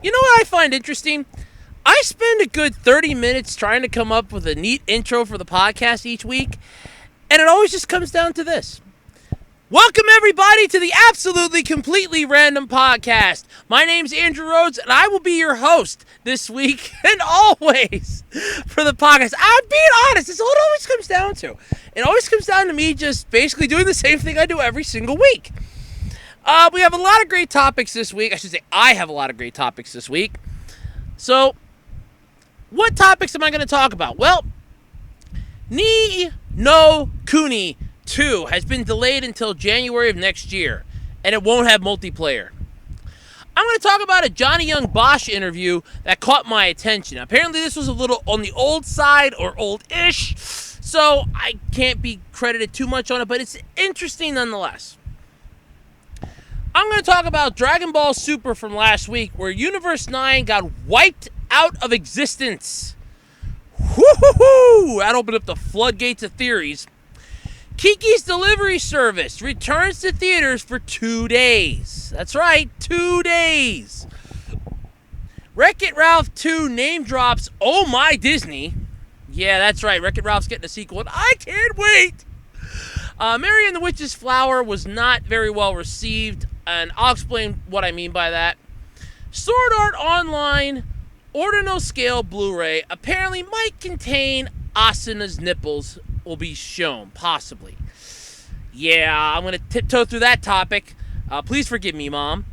You know what I find interesting? I spend a good 30 minutes trying to come up with a neat intro for the podcast each week, and it always just comes down to this. Welcome, everybody, to the Absolutely Completely Random Podcast. My name's Andrew Rhodes, and I will be your host this week and always for the podcast. I'm being honest. This is all it always comes down to. It always comes down to me just basically doing the same thing I do every single week. We have a lot of great topics this week. I should say I have a lot of great topics this week. So, what topics am I going to talk about? Well, No Kuni 2 has been delayed until January of next year, and it won't have multiplayer. I'm going to talk about a Johnny Yong Bosch interview that caught my attention. Apparently, this was a little on the old side, or old-ish, so I can't be credited too much on it, but it's interesting nonetheless. I'm going to talk about Dragon Ball Super from last week, where Universe 9 got wiped out of existence. Woo-hoo-hoo! That opened up the floodgates of theories. Kiki's delivery service returns to theaters for 2 days. That's right, 2 days. Wreck-It Ralph 2 name drops Oh My Disney. Yeah, that's right, Wreck-It Ralph's getting a sequel, and I can't wait. Mary and the Witch's Flower was not very well received, and I'll explain what I mean by that. Sword Art Online Ordinal Scale Blu-ray apparently might contain Asuna's nipples will be shown, possibly. Yeah, I'm going to tiptoe through that topic. Please forgive me, Mom.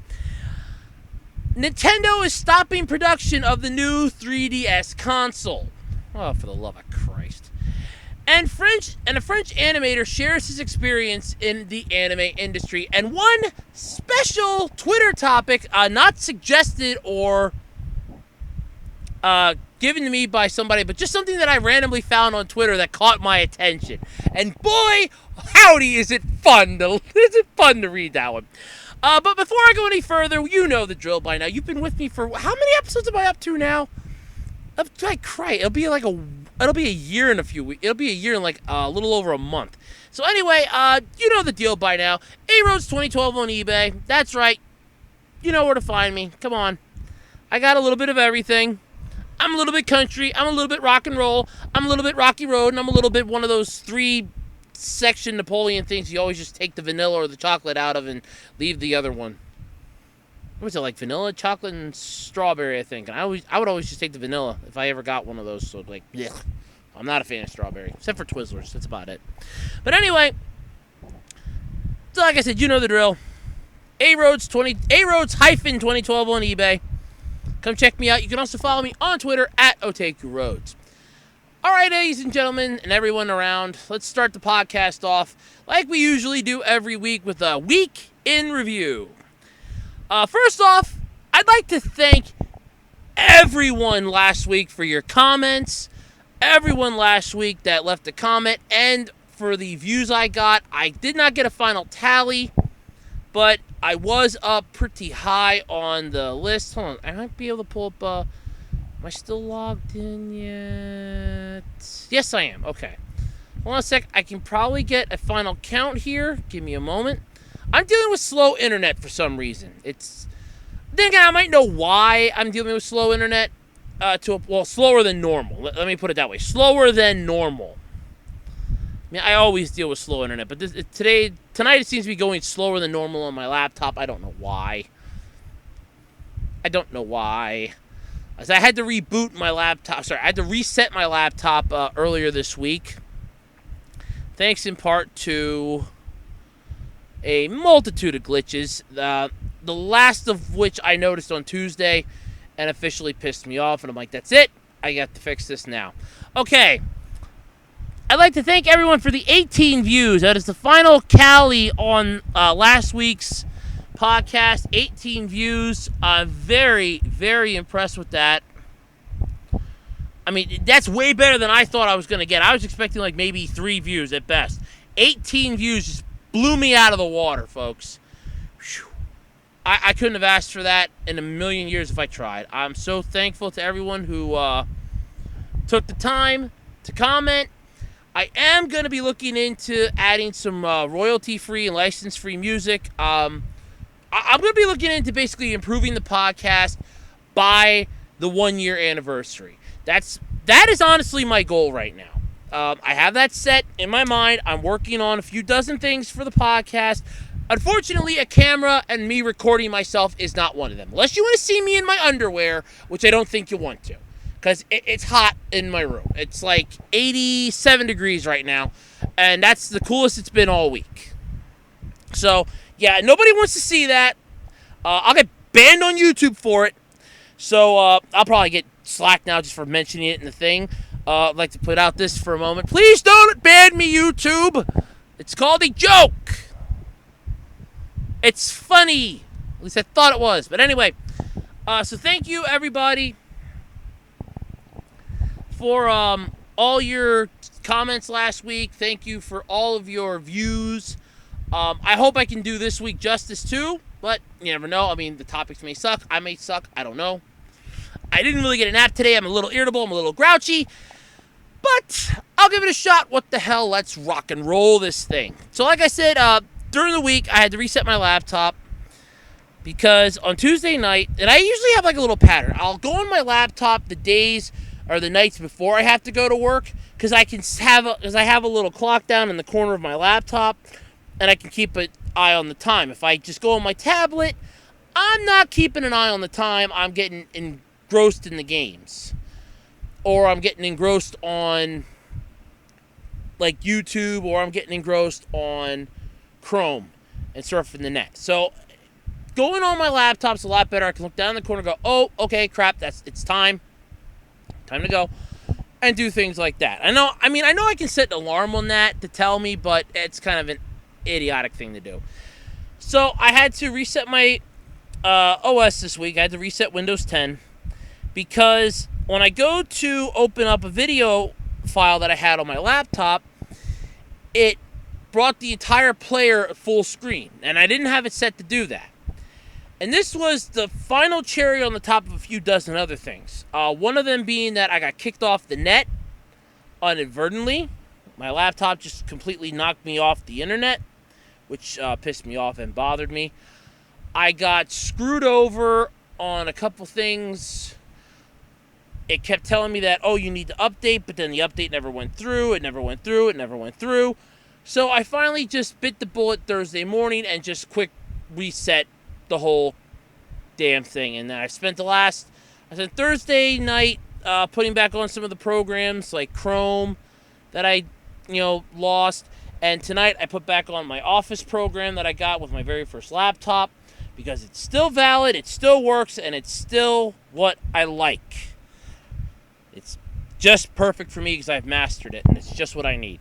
Nintendo is stopping production of the new 3DS console. Oh, for the love of Christ. And a French animator shares his experience in the anime industry. And one special Twitter topic, not suggested or given to me by somebody, but just something that I randomly found on Twitter that caught my attention. And boy, howdy, is it fun to read that one. But before I go any further, you know the drill by now. You've been with me for, how many episodes am I up to now? I cry. It'll be a year in a few weeks. It'll be a year in like a little over a month. So anyway, you know the deal by now. A-Roads 2012 on eBay. That's right. You know where to find me. Come on. I got a little bit of everything. I'm a little bit country. I'm a little bit rock and roll. I'm a little bit Rocky Road. And I'm a little bit one of those 3-section Napoleon things you always just take the vanilla or the chocolate out of and leave the other one. What was it, like vanilla, chocolate, and strawberry, I think. And I would always just take the vanilla if I ever got one of those. So, like, blech. I'm not a fan of strawberry, except for Twizzlers. That's about it. But anyway, so like I said, you know the drill. A-Roads 2012 on eBay. Come check me out. You can also follow me on Twitter at OtakuRoads. All right, ladies and gentlemen, and everyone around, let's start the podcast off like we usually do every week with a week in review. First off, I'd like to thank everyone last week for your comments, everyone last week that left a comment, and for the views I got. I did not get a final tally, but I was up pretty high on the list. Hold on, I might be able to pull up, am I still logged in yet? Yes, I am. Okay. Hold on a sec. I can probably get a final count here. Give me a moment. I'm dealing with slow internet for some reason. Then again, I might know why I'm dealing with slow internet. Slower than normal. Let me put it that way. Slower than normal. I mean, I always deal with slow internet, but tonight it seems to be going slower than normal on my laptop. I don't know why. As I had to reboot my laptop. I had to reset my laptop earlier this week. Thanks in part to a multitude of glitches, the last of which I noticed on Tuesday and officially pissed me off, and I'm like, that's it, I got to fix this now. Okay, I'd like to thank everyone for the 18 views. That is the final tally on last week's podcast. 18 views. I'm very, very impressed with that. I mean, that's way better than I thought I was going to get. I was expecting like maybe 3 views at best. 18 views just blew me out of the water, folks. Whew. I couldn't have asked for that in a million years if I tried. I'm so thankful to everyone who took the time to comment. I am going to be looking into adding some royalty-free and license-free music. I'm going to be looking into basically improving the podcast. by the 1 year anniversary. That is honestly my goal right now. I have that set in my mind. I'm working on a few dozen things for the podcast. Unfortunately, a camera and me recording myself is not one of them. Unless you want to see me in my underwear, which I don't think you want to. Because it's hot in my room. It's like 87 degrees right now. And that's the coolest it's been all week. So, yeah, nobody wants to see that. I'll get banned on YouTube for it. So, I'll probably get slack now just for mentioning it in the thing. I'd like to put out this for a moment. Please don't ban me, YouTube. It's called a joke. It's funny. At least I thought it was. But anyway, so thank you, everybody, for all your comments last week. Thank you for all of your views. I hope I can do this week justice, too. But you never know. I mean, the topics may suck. I may suck. I don't know. I didn't really get a nap today. I'm a little irritable. I'm a little grouchy. But I'll give it a shot. What the hell? Let's rock and roll this thing. So like I said, during the week, I had to reset my laptop because on Tuesday night, and I usually have like a little pattern. I'll go on my laptop the days or the nights before I have to go to work because I have a little clock down in the corner of my laptop, and I can keep an eye on the time. If I just go on my tablet, I'm not keeping an eye on the time. I'm getting engrossed in the games. Or I'm getting engrossed on like YouTube, or I'm getting engrossed on Chrome and surfing the net. So going on my laptop's a lot better. I can look down in the corner and go, oh, okay, crap, it's time. Time to go. And do things like that. I know I can set an alarm on that to tell me, but it's kind of an idiotic thing to do. So I had to reset my OS this week. I had to reset Windows 10 because when I go to open up a video file that I had on my laptop, it brought the entire player full screen, and I didn't have it set to do that. And this was the final cherry on the top of a few dozen other things. One of them being that I got kicked off the net inadvertently. My laptop just completely knocked me off the internet, which pissed me off and bothered me. I got screwed over on a couple things. It kept telling me that, oh, you need to update, but then the update never went through. It never went through. So I finally just bit the bullet Thursday morning and just quick reset the whole damn thing. And then I spent Thursday night putting back on some of the programs like Chrome that I, lost. And tonight I put back on my Office program that I got with my very first laptop because it's still valid, it still works, and it's still what I like. It's just perfect for me because I've mastered it, and it's just what I need.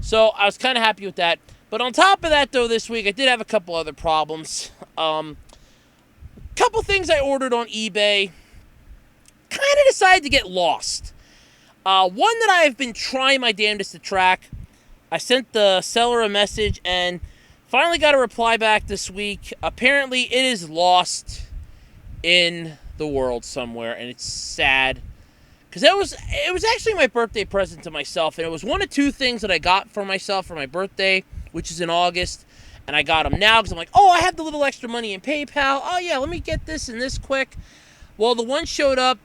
So I was kind of happy with that. But on top of that, though, this week, I did have a couple other problems. Couple things I ordered on eBay kind of decided to get lost. One that I've been trying my damnedest to track. I sent the seller a message and finally got a reply back this week. Apparently, it is lost in the world somewhere, and it's sad. Because it was actually my birthday present to myself, and it was one of two things that I got for myself for my birthday, which is in August, and I got them now because I'm like, oh, I have the little extra money in PayPal. Oh, yeah, let me get this and this quick. Well, the one showed up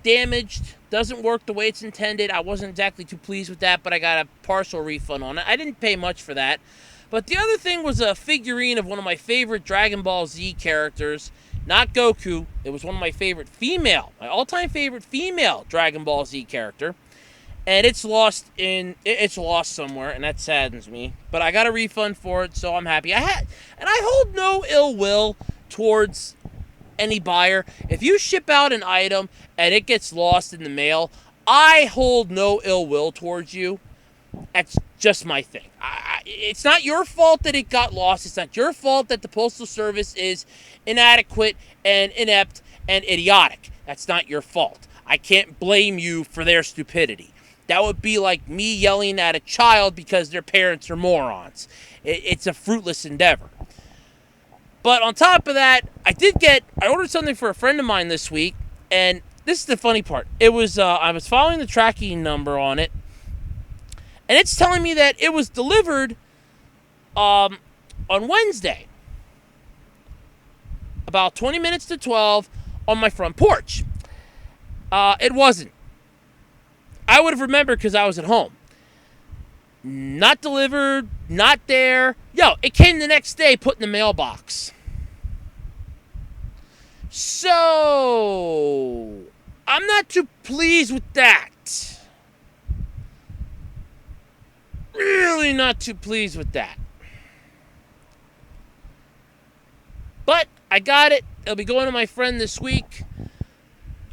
damaged, doesn't work the way it's intended. I wasn't exactly too pleased with that, but I got a partial refund on it. I didn't pay much for that. But the other thing was a figurine of one of my favorite Dragon Ball Z characters. Not Goku. It was one of my all-time favorite female Dragon Ball Z character. And it's lost somewhere, and that saddens me. But I got a refund for it, so I'm happy. I hold no ill will towards any buyer. If you ship out an item and it gets lost in the mail, I hold no ill will towards you. That's just my thing. It's not your fault that it got lost. It's not your fault that the Postal Service is inadequate and inept and idiotic. That's not your fault. I can't blame you for their stupidity. That would be like me yelling at a child because their parents are morons. It's a fruitless endeavor. But on top of that, I ordered something for a friend of mine this week, and this is the funny part. It was, I was following the tracking number on it, and it's telling me that it was delivered on Wednesday, about 20 minutes to 12, on my front porch. It wasn't. I would have remembered because I was at home. Not delivered, not there. Yo, it came the next day, put in the mailbox. So, I'm not too pleased with that. Really not too pleased with that. But I got it. It'll be going to my friend this week.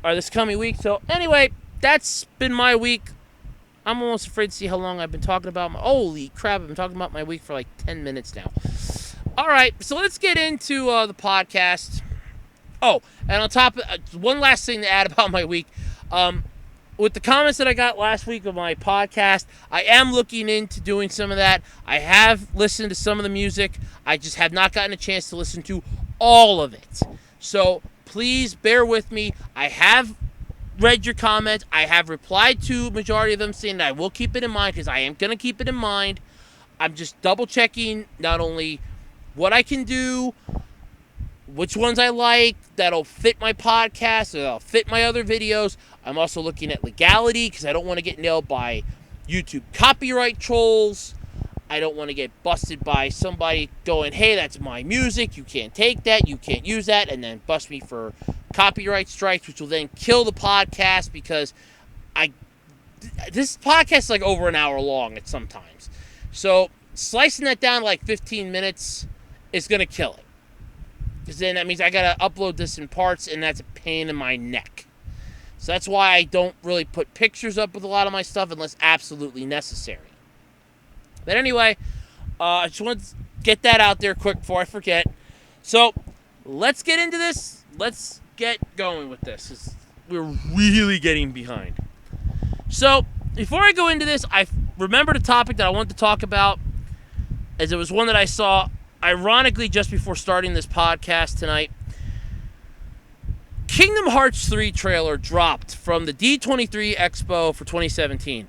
Or this coming week. So anyway, that's been my week. I'm almost afraid to see how long I've been talking about my... Holy crap, I've been talking about my week for like 10 minutes now. Alright, so let's get into the podcast. Oh, and on top of... one last thing to add about my week. With the comments that I got last week of my podcast, I am looking into doing some of that. I have listened to some of the music. I just have not gotten a chance to listen to all of it. So, please bear with me. I have read your comments. I have replied to majority of them saying that I will keep it in mind because I am going to keep it in mind. I'm just double checking not only what I can do, which ones I like, that'll fit my podcast, or that'll fit my other videos. I'm also looking at legality because I don't want to get nailed by YouTube copyright trolls. I don't want to get busted by somebody going, hey, that's my music, you can't take that, you can't use that, and then bust me for copyright strikes, which will then kill the podcast because this podcast is like over an hour long at sometimes. So slicing that down to like 15 minutes is going to kill it. Because then that means I got to upload this in parts, and that's a pain in my neck. So that's why I don't really put pictures up with a lot of my stuff unless absolutely necessary. But anyway, I just wanted to get that out there quick before I forget. So, let's get into this. Let's get going with this. We're really getting behind. So, before I go into this, I remembered a topic that I wanted to talk about, as it was one that I saw, ironically, just before starting this podcast tonight. Kingdom Hearts 3 trailer dropped from the D23 Expo for 2017.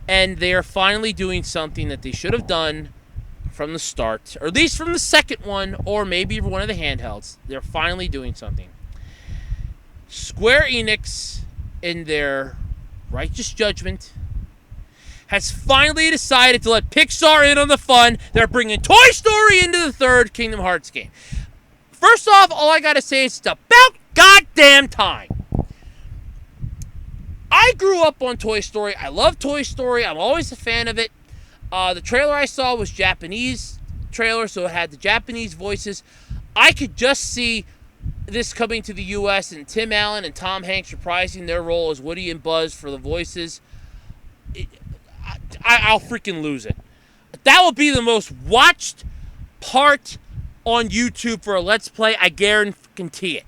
And they are finally doing something that they should have done from the start, or at least from the second one, or maybe even one of the handhelds. They're finally doing something. Square Enix, in their righteous judgment, has finally decided to let Pixar in on the fun. They're bringing Toy Story into the third Kingdom Hearts game. First off, all I gotta say is it's about goddamn time. I grew up on Toy Story. I love Toy Story. I'm always a fan of it. The trailer I saw was Japanese trailer, so it had the Japanese voices. I could just see this coming to the U.S. and Tim Allen and Tom Hanks reprising their role as Woody and Buzz for the voices. I'll freaking lose it. That will be the most watched part on YouTube for a Let's Play. I guarantee it.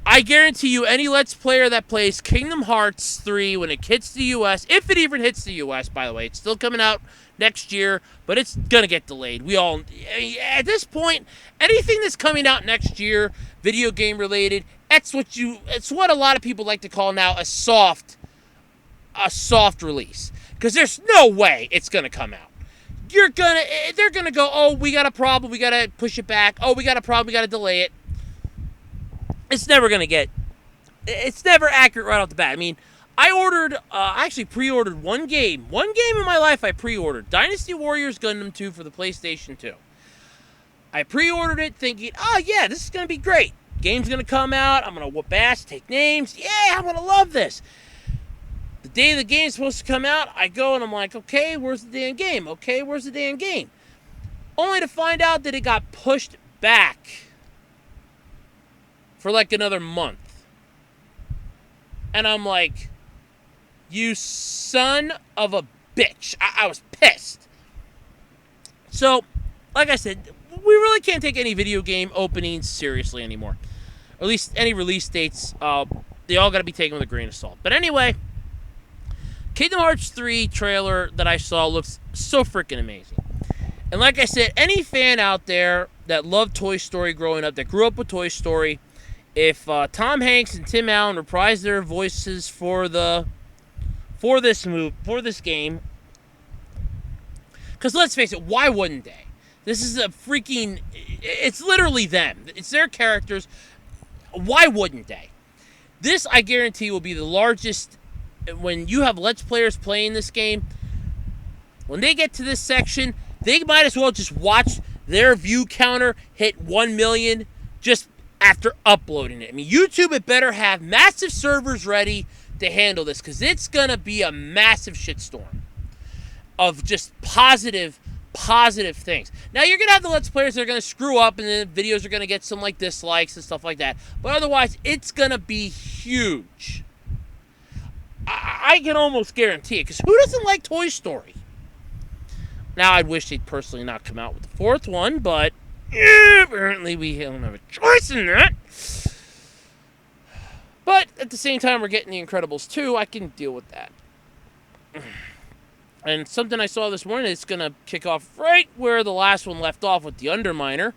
I guarantee you any Let's Player that plays Kingdom Hearts 3 when it hits the U.S., if it even hits the U.S., by the way, it's still coming out next year, but it's going to get delayed. At this point, anything that's coming out next year, video game related, it's what a lot of people like to call now a soft release. Because there's no way it's going to come out. They're going to go, oh, we got a problem, we got to push it back. Oh, we got a problem, we got to delay it. It's never accurate right off the bat. I mean, I actually pre-ordered one game. One game in my life I pre-ordered. Dynasty Warriors Gundam 2 for the PlayStation 2. I pre-ordered it thinking, oh yeah, this is going to be great. Game's going to come out. I'm going to whoop ass, take names. Yeah, I'm going to love this. The day the game's supposed to come out, I go and I'm like, okay, where's the damn game? Okay, where's the damn game? Only to find out that it got pushed back for like another month. And I'm like, you son of a bitch. I was pissed. So, like I said, we really can't take any video game openings seriously anymore. Or at least any release dates, they all got to be taken with a grain of salt. But anyway, Kingdom Hearts 3 trailer that I saw looks so freaking amazing. And like I said, any fan out there that loved Toy Story growing up, that grew up with Toy Story, if Tom Hanks and Tim Allen reprise their voices for this game, because let's face it, why wouldn't they? This is it's literally them. It's their characters. why wouldn't they? This, I guarantee, will be the largest. When you have Let's Players playing this game, when they get to this section, they might as well just watch their view counter hit 1 million just after uploading it. I mean, YouTube had better have massive servers ready to handle this, because it's going to be a massive shitstorm of just positive things. Now, you're going to have the Let's Players that are going to screw up, and the videos are going to get some like dislikes and stuff like that. But otherwise, it's going to be huge. I can almost guarantee it, because who doesn't like Toy Story? Now, I'd wish they'd personally not come out with the fourth one, but apparently we don't have a choice in that. But at the same time, we're getting The Incredibles 2. I can deal with that. And something I saw this morning, it's going to kick off right where the last one left off with The Underminer.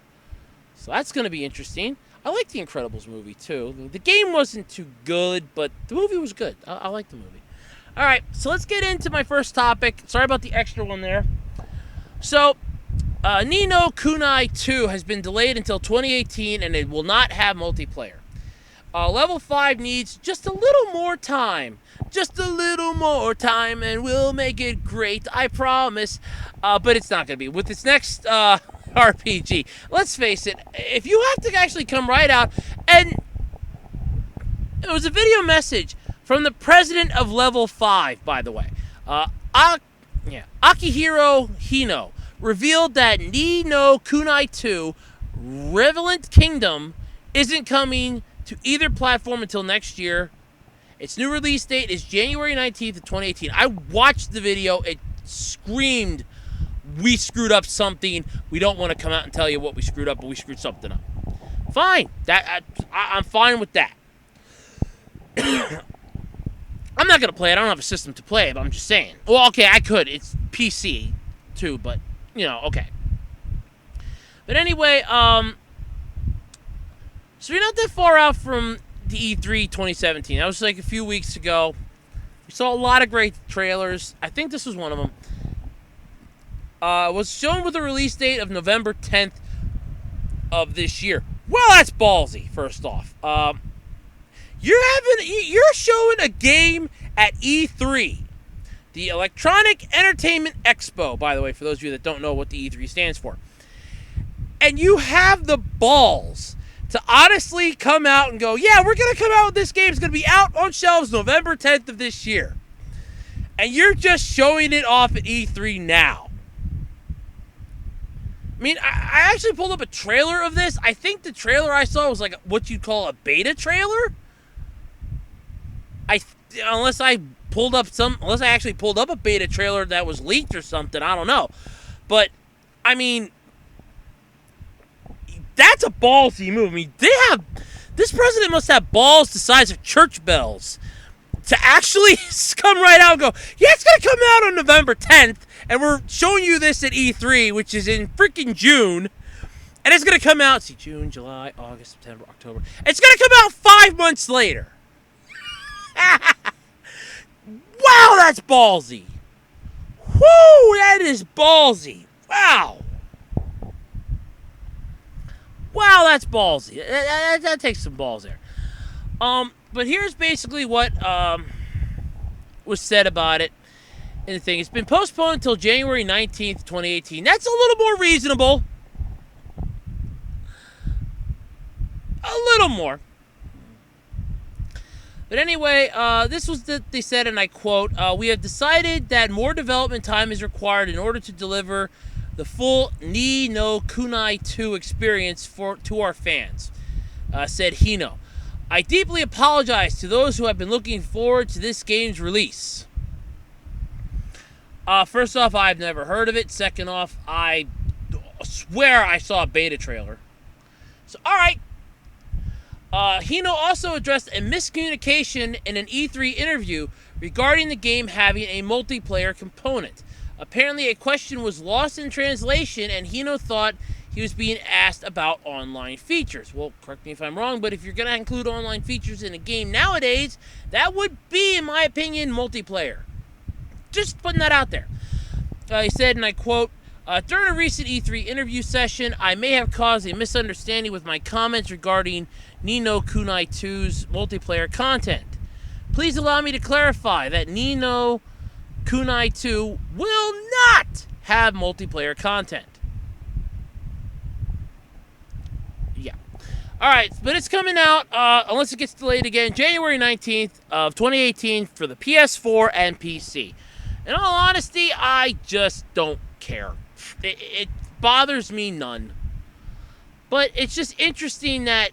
So that's going to be interesting. I like The Incredibles movie, too. The game wasn't too good, but the movie was good. I like the movie. All right, so let's get into my first topic. Sorry about the extra one there. So, No Kuni 2 has been delayed until 2018, and it will not have multiplayer. Level 5 needs just a little more time. Just a little more time, and we'll make it great, I promise. But it's not going to be. With its next RPG, let's face it, if you have to actually come right out, and it was a video message from the president of Level 5, by the way. Akihiro Hino revealed that No Kuni 2 Revelant Kingdom isn't coming to either platform until next year. Its new release date is January 19th of 2018. I watched the video. It screamed, we screwed up something. We don't want to come out and tell you what we screwed up, but we screwed something up. Fine. I'm fine with that. I'm not going to play it. I don't have a system to play it, but I'm just saying. Well, okay, I could. It's PC, too, but, okay. But anyway, so we're not that far out from the E3 2017. That was like a few weeks ago. We saw a lot of great trailers. I think this was one of them. It was shown with a release date of November 10th of this year. Well, that's ballsy, first off. You're showing a game at E3, the Electronic Entertainment Expo, by the way, for those of you that don't know what the E3 stands for. And you have the balls to honestly come out and go, yeah, we're going to come out with this game. It's going to be out on shelves November 10th of this year. And you're just showing it off at E3 now. I mean, I actually pulled up a trailer of this. I think the trailer I saw was like what you'd call a beta trailer. Unless I actually pulled up a beta trailer that was leaked or something, I don't know. But, I mean, that's a ballsy move. I mean, this president must have balls the size of church bells to actually come right out and go, yeah, it's going to come out on November 10th, and we're showing you this at E3, which is in freaking June, and it's going to come out, June, July, August, September, October. It's going to come out 5 months later. Wow, that's ballsy. Whoo, that is ballsy. Wow. Wow, that's ballsy. That takes some balls there. But here's basically what was said about it in the thing. It's been postponed until January 19th, 2018. That's a little more reasonable. A little more. But anyway, this was that they said, and I quote, we have decided that more development time is required in order to deliver the full No Kuni 2 experience to our fans, said Hino. I deeply apologize to those who have been looking forward to this game's release. First off, I've never heard of it. Second off, I swear I saw a beta trailer. So, alright. Hino also addressed a miscommunication in an E3 interview regarding the game having a multiplayer component. Apparently, a question was lost in translation, and Hino thought he was being asked about online features. Well, correct me if I'm wrong, but if you're going to include online features in a game nowadays, that would be, in my opinion, multiplayer. Just putting that out there. He said, and I quote, During a recent E3 interview session, I may have caused a misunderstanding with my comments regarding No Kuni 2's multiplayer content. Please allow me to clarify that No Kuni 2 will not have multiplayer content. Yeah. Alright, but it's coming out, unless it gets delayed again, January 19th of 2018 for the PS4 and PC. In all honesty, I just don't care. It bothers me none. But it's just interesting that,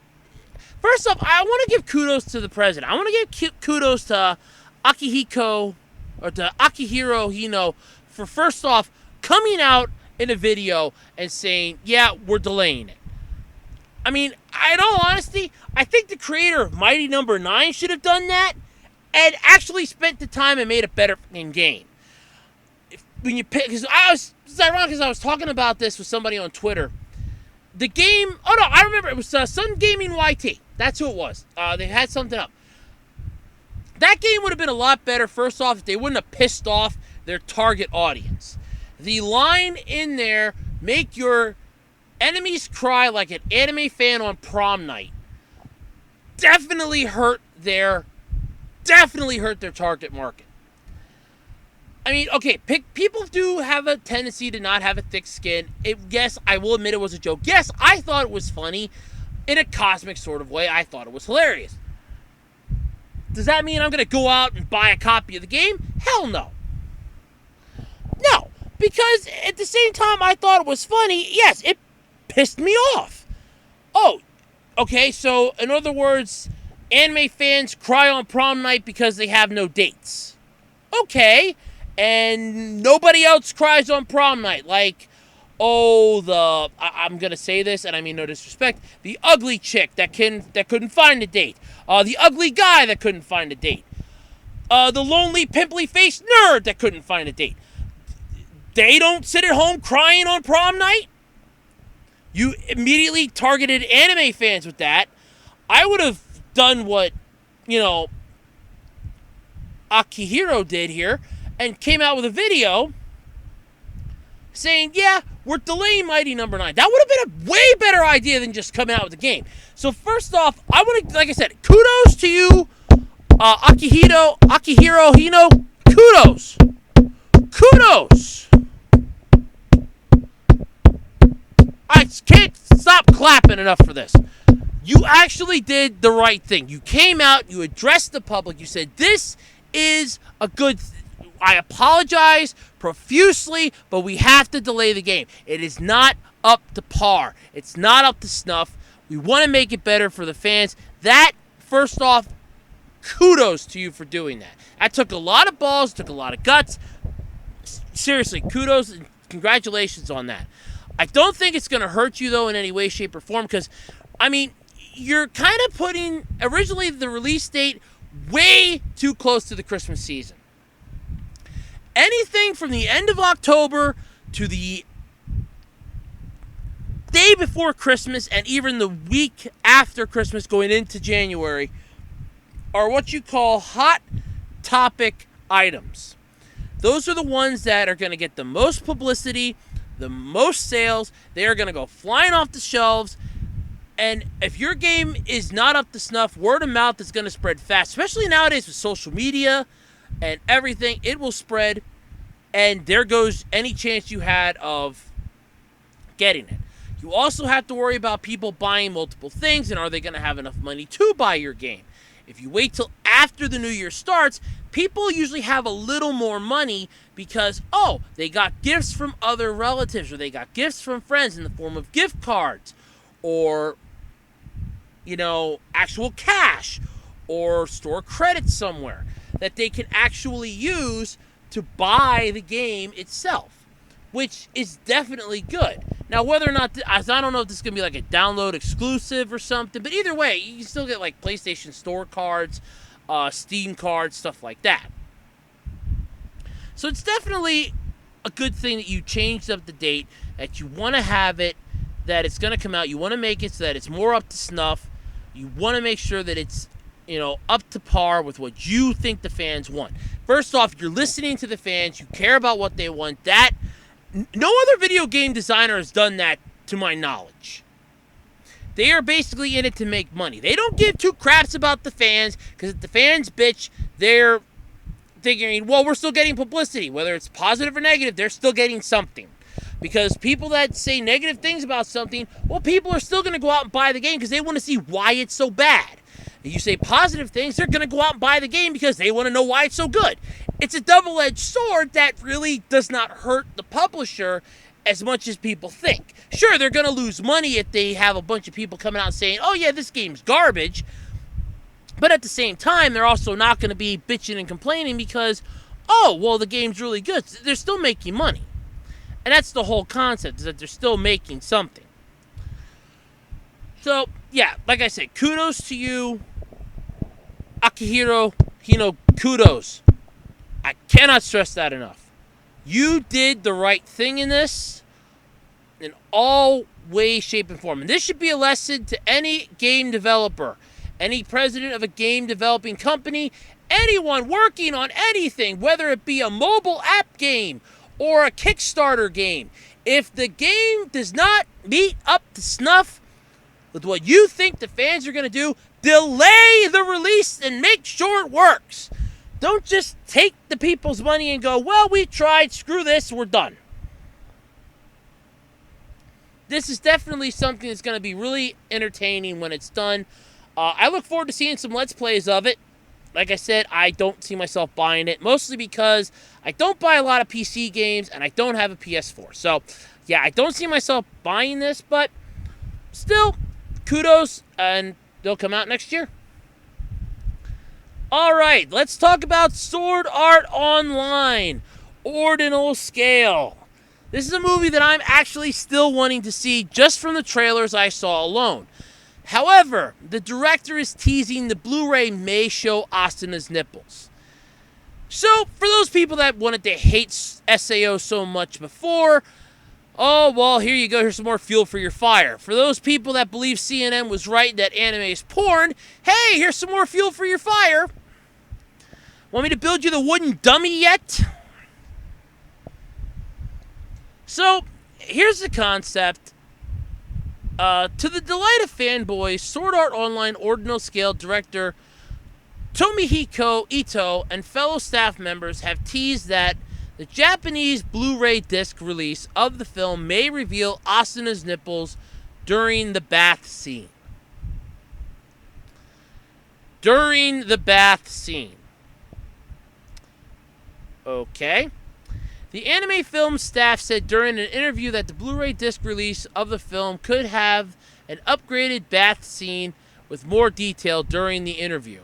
first off, I want to give kudos to the president. I want to give kudos to Akihiko, or to Akihiro Hino, for first off coming out in a video and saying, yeah, we're delaying it. I mean, in all honesty, I think the creator of Mighty Number 9 should have done that and actually spent the time and made a better fucking game. When you pick, because it's ironic because I was talking about this with somebody on Twitter. The game, oh no, I remember it was Sun Gaming YT. That's who it was. They had something up. That game would have been a lot better, first off, if they wouldn't have pissed off their target audience. The line in there, make your enemies cry like an anime fan on prom night, definitely hurt their target market. I mean, okay, people do have a tendency to not have a thick skin. Yes, I will admit it was a joke. Yes, I thought it was funny in a cosmic sort of way. I thought it was hilarious. Does that mean I'm going to go out and buy a copy of the game? Hell no. No, because at the same time I thought it was funny, yes, it pissed me off. Oh, okay, so in other words, anime fans cry on prom night because they have no dates. Okay. And nobody else cries on prom night. Like, oh, I'm going to say this, and I mean no disrespect, the ugly chick that couldn't find a date. The ugly guy that couldn't find a date. The lonely, pimply-faced nerd that couldn't find a date. They don't sit at home crying on prom night? You immediately targeted anime fans with that. I would have done what, Akihiro did here, and came out with a video saying, yeah, we're delaying Mighty Number 9. That would have been a way better idea than just coming out with the game. So first off, I want to, like I said, kudos to you, Akihiro Hino. Kudos. I can't stop clapping enough for this. You actually did the right thing. You came out, you addressed the public, you said, this is a good thing. I apologize profusely, but we have to delay the game. It is not up to par. It's not up to snuff. We want to make it better for the fans. That, first off, kudos to you for doing that. That took a lot of balls, took a lot of guts. Seriously, kudos and congratulations on that. I don't think it's going to hurt you, though, in any way, shape, or form, because, I mean, you're kind of putting, originally, the release date way too close to the Christmas season. Anything from the end of October to the day before Christmas and even the week after Christmas going into January are what you call hot topic items. Those are the ones that are going to get the most publicity, the most sales. They are going to go flying off the shelves. And if your game is not up to snuff, word of mouth is going to spread fast, especially nowadays with social media and everything. It will spread, and there goes any chance you had of getting it. You also have to worry about people buying multiple things, and are they going to have enough money to buy your game? If you wait till after the new year starts, people usually have a little more money because, oh, they got gifts from other relatives, or they got gifts from friends in the form of gift cards, or, actual cash, or store credit somewhere that they can actually use to buy the game itself, which is definitely good. Now, whether or not, I don't know if this is going to be like a download exclusive or something, but either way, you can still get like PlayStation Store cards, Steam cards, stuff like that. So it's definitely a good thing that you changed up the date, that you want to have it, that it's going to come out. You want to make it so that it's more up to snuff. You want to make sure that it's, up to par with what you think the fans want. First off, you're listening to the fans. You care about what they want. That No other video game designer has done that, to my knowledge. They are basically in it to make money. They don't give two craps about the fans, because if the fans bitch, they're thinking, well, we're still getting publicity. Whether it's positive or negative, they're still getting something. Because people that say negative things about something, well, people are still going to go out and buy the game because they want to see why it's so bad. If you say positive things, they're going to go out and buy the game because they want to know why it's so good. It's a double-edged sword that really does not hurt the publisher as much as people think. Sure, they're going to lose money if they have a bunch of people coming out and saying, oh yeah, this game's garbage. But at the same time, they're also not going to be bitching and complaining because, oh, well, the game's really good. They're still making money. And that's the whole concept, is that they're still making something. So, yeah, like I said, kudos to you, Akihiro Hino, kudos. I cannot stress that enough. You did the right thing in this in all ways, shape, and form. And this should be a lesson to any game developer, any president of a game developing company, anyone working on anything, whether it be a mobile app game or a Kickstarter game. If the game does not meet up to snuff with what you think the fans are going to do, delay the release and make sure it works. Don't just take the people's money and go, well, we tried, screw this, we're done. This is definitely something that's going to be really entertaining when it's done. I look forward to seeing some Let's Plays of it. Like I said, I don't see myself buying it, mostly because I don't buy a lot of PC games and I don't have a PS4. So, yeah, I don't see myself buying this, but still, kudos, and they'll come out next year. Alright, let's talk about Sword Art Online Ordinal Scale. This is a movie that I'm actually still wanting to see just from the trailers I saw alone. However, the director is teasing the Blu-ray may show Asuna's nipples. So, for those people that wanted to hate SAO so much before, oh, well, here you go, here's some more fuel for your fire. For those people that believe CNN was right that anime is porn, hey, here's some more fuel for your fire. Want me to build you the wooden dummy yet? So, here's the concept. To the delight of fanboys, Sword Art Online Ordinal Scale director Tomihiko Ito and fellow staff members have teased that the Japanese Blu-ray disc release of the film may reveal Asuna's nipples during the bath scene. During the bath scene. Okay. The anime film staff said during an interview that the Blu-ray disc release of the film could have an upgraded bath scene with more detail during the interview.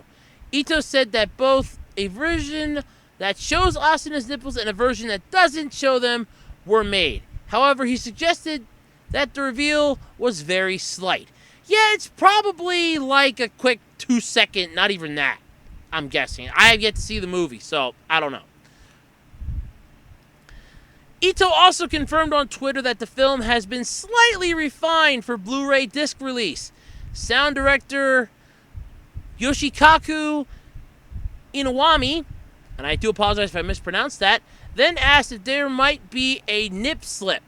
Ito said that both a version that shows Asuna's nipples and a version that doesn't show them were made. However, he suggested that the reveal was very slight. Yeah, it's probably like a quick 2-second, not even that, I'm guessing. I have yet to see the movie, so I don't know. Ito also confirmed on Twitter that the film has been slightly refined for Blu-ray disc release. Sound director Yoshikaku Inawami, and I do apologize if I mispronounced that, then asked if there might be a nip slip.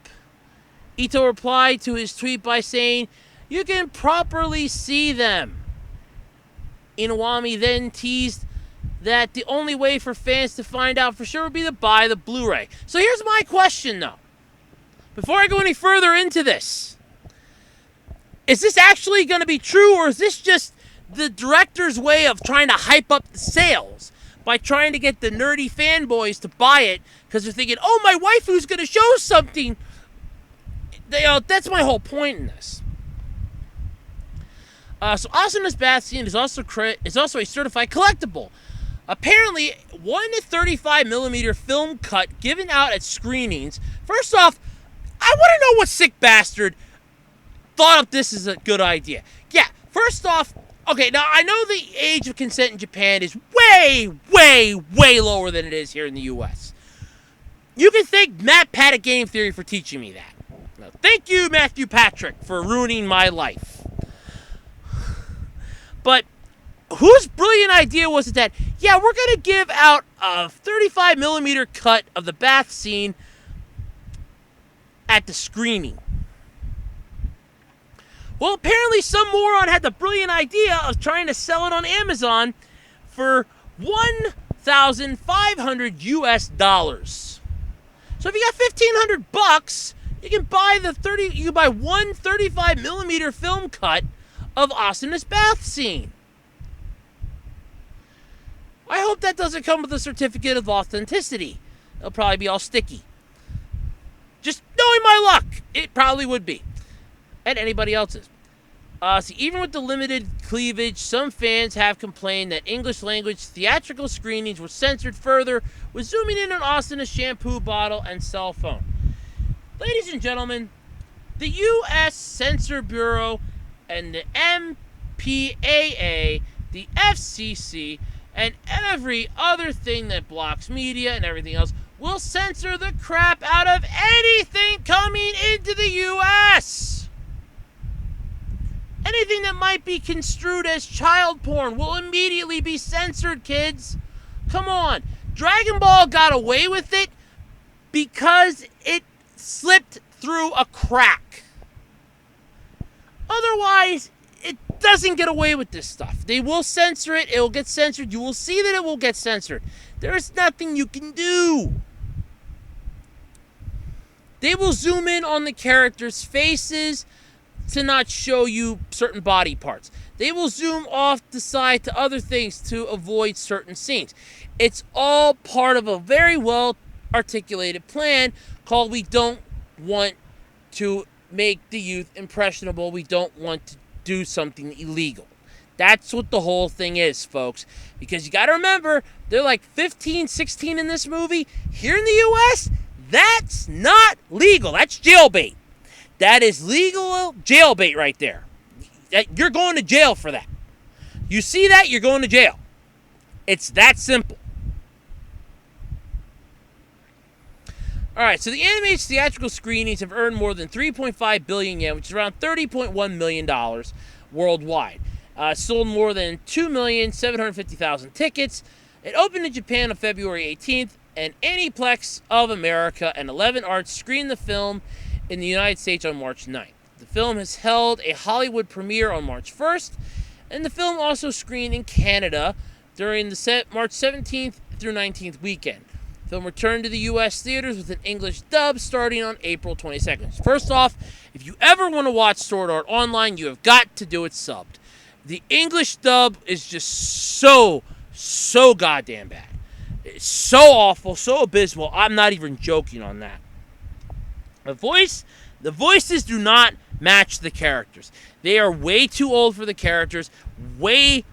Ito replied to his tweet by saying, "You can properly see them." Inawami then teased that the only way for fans to find out for sure would be to buy the Blu-ray. So here's my question, though. Before I go any further into this, is this actually going to be true, or is this just the director's way of trying to hype up the sales by trying to get the nerdy fanboys to buy it because they're thinking, oh, my waifu's going to show something? That's my whole point in this. So Asuna's bath scene is also a certified collectible. Apparently, 1:35mm film cut given out at screenings. First off, I want to know what sick bastard thought up this is a good idea. Yeah, first off, okay, now I know the age of consent in Japan is way, way, way lower than it is here in the U.S. You can thank Matt Pat at Game Theory for teaching me that. Now, thank you, Matthew Patrick, for ruining my life. But whose brilliant idea was it that, yeah, we're going to give out a 35mm cut of the bath scene at the screening. Well, apparently some moron had the brilliant idea of trying to sell it on Amazon for $1,500 US. So if you got $1,500, you can buy one 35mm film cut of Asuna's bath scene. I hope that doesn't come with a certificate of authenticity. It'll probably be all sticky. Just knowing my luck, it probably would be. And anybody else's. See, even with the limited cleavage, some fans have complained that English language theatrical screenings were censored further with zooming in on Asuna's shampoo bottle and cell phone. Ladies and gentlemen, the U.S. Censor Bureau and the MPAA, the FCC, and every other thing that blocks media and everything else will censor the crap out of anything coming into the U.S. Anything that might be construed as child porn will immediately be censored, kids. Come on. Dragon Ball got away with it because it slipped through a crack. Otherwise, it doesn't get away with this stuff. They will censor it. It will get censored. You will see that it will get censored. There is nothing you can do. They will zoom in on the characters' faces to not show you certain body parts. They will zoom off the side to other things to avoid certain scenes. It's all part of a very well articulated plan called we don't want to make the youth impressionable. We don't want to do something illegal. That's what the whole thing is, folks. Because you got to remember, they're like 15, 16 in this movie. Here in the U.S., that's not legal. That's jailbait. That is legal jailbait right there. You're going to jail for that. You see that, you're going to jail. It's that simple. Alright, so the animated theatrical screenings have earned more than 3.5 billion yen, which is around $30.1 million worldwide. Sold more than 2,750,000 tickets. It opened in Japan on February 18th, and Aniplex of America and 11 Arts screened the film in the United States on March 9th. The film has held a Hollywood premiere on March 1st, and the film also screened in Canada during the March 17th through 19th weekend. The film returned to the U.S. theaters with an English dub starting on April 22nd. First off, if you ever want to watch Sword Art Online, you have got to do it subbed. The English dub is just so goddamn bad. It's so awful, so abysmal. I'm not even joking on that. The voices do not match the characters. They are way too old for the characters. Way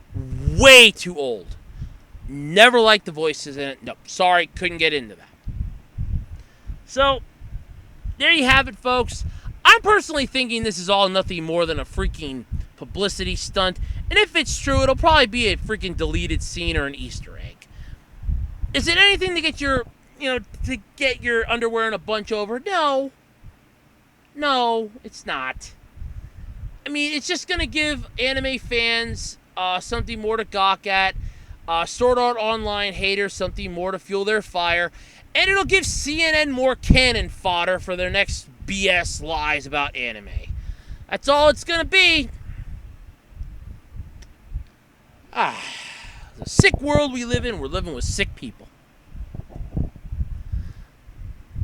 too old. Never liked the voices in it. No, sorry, couldn't get into that. So, there you have it, folks. I'm personally thinking this is all nothing more than a freaking publicity stunt. And if it's true, it'll probably be a freaking deleted scene or an Easter egg. Is it anything to get your, to get your underwear in a bunch over? No. No, it's not. I mean, it's just going to give anime fans something more to gawk at. Sword Art Online haters something more to fuel their fire. And it'll give CNN more cannon fodder for their next BS lies about anime. That's all it's going to be. The sick world we live in, we're living with sick people.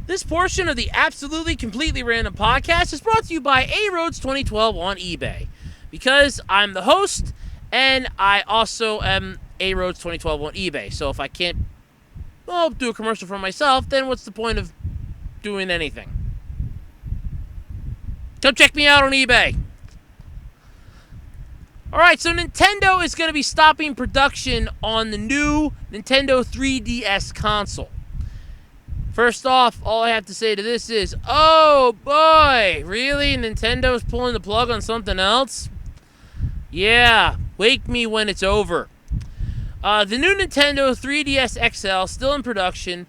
This portion of the Absolutely Completely Random podcast is brought to you by A-Roads 2012 on eBay. Because I'm the host, and I also am A-Roads 2012 on eBay. So if I can't do a commercial for myself, then what's the point of doing anything? Come check me out on eBay. Alright, so Nintendo is going to be stopping production on the new Nintendo 3DS console. First off, all I have to say to this is, oh boy, really? Nintendo's pulling the plug on something else? Yeah, wake me when it's over. The new Nintendo 3DS XL still in production.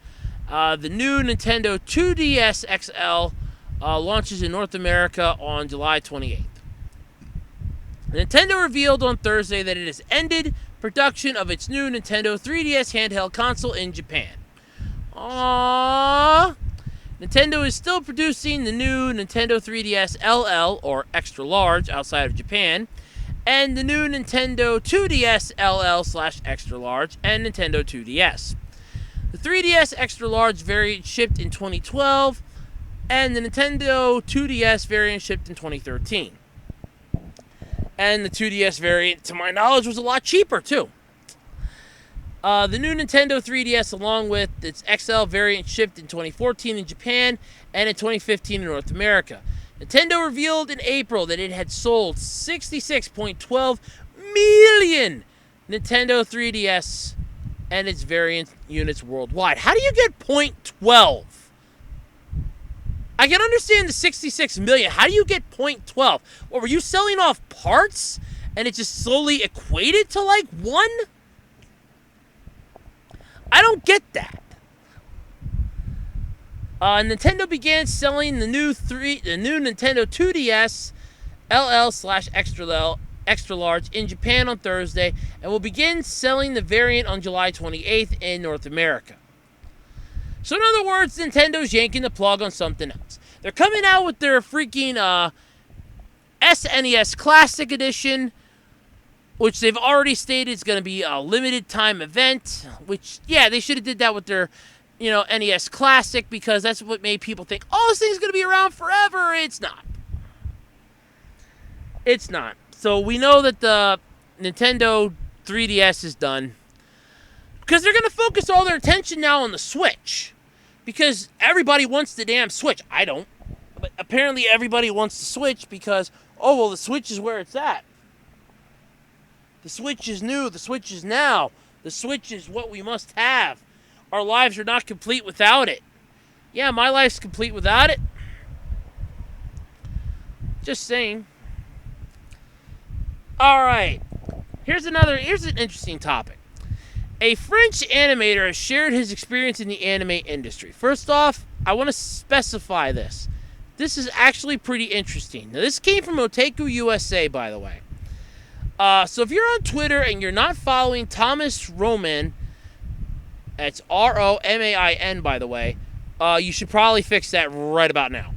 The new Nintendo 2DS XL launches in North America on July 28th. Nintendo revealed on Thursday that it has ended production of its new Nintendo 3DS handheld console in Japan. Aww. Nintendo is still producing the new Nintendo 3DS LL, or Extra Large, outside of Japan, and the new Nintendo 2DS LL/Extra Large and Nintendo 2DS. The 3DS Extra Large variant shipped in 2012, and the Nintendo 2DS variant shipped in 2013. And the 2DS variant, to my knowledge, was a lot cheaper, too. The new Nintendo 3DS, along with its XL variant, shipped in 2014 in Japan and in 2015 in North America. Nintendo revealed in April that it had sold 66.12 million Nintendo 3DS and its variant units worldwide. How do you get .12? I can understand the 66 million. How do you get .12? What, were you selling off parts and it just slowly equated to like 1? I don't get that. Nintendo began selling the new Nintendo 2DS LL/Extra Large in Japan on Thursday, and will begin selling the variant on July 28th in North America. So in other words, Nintendo's yanking the plug on something else. They're coming out with their freaking SNES Classic Edition, which they've already stated is going to be a limited time event, which, yeah, they should have did that with their, NES Classic, because that's what made people think, oh, this thing's going to be around forever. It's not. It's not. So we know that the Nintendo 3DS is done, because they're going to focus all their attention now on the Switch, because everybody wants the damn Switch. I don't. But apparently everybody wants the Switch because, oh, well, the Switch is where it's at. The Switch is new. The Switch is now. The Switch is what we must have. Our lives are not complete without it. Yeah, my life's complete without it. Just saying. All right. Here's an interesting topic. A French animator has shared his experience in the anime industry. First off, I want to specify this. This is actually pretty interesting. Now, this came from Otaku USA, by the way. So if you're on Twitter and you're not following Thomas Roman, that's Romain, by the way, you should probably fix that right about now.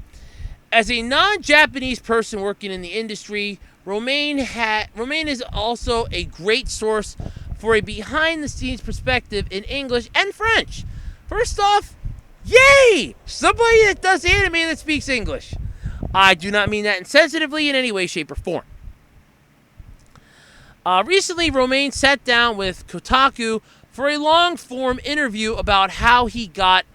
As a non-Japanese person working in the industry, Romain is also a great source for a behind-the-scenes perspective in English and French. First off, yay! Somebody that does anime that speaks English. I do not mean that insensitively in any way, shape, or form. Recently, Romain sat down with Kotaku for a long-form interview about how he got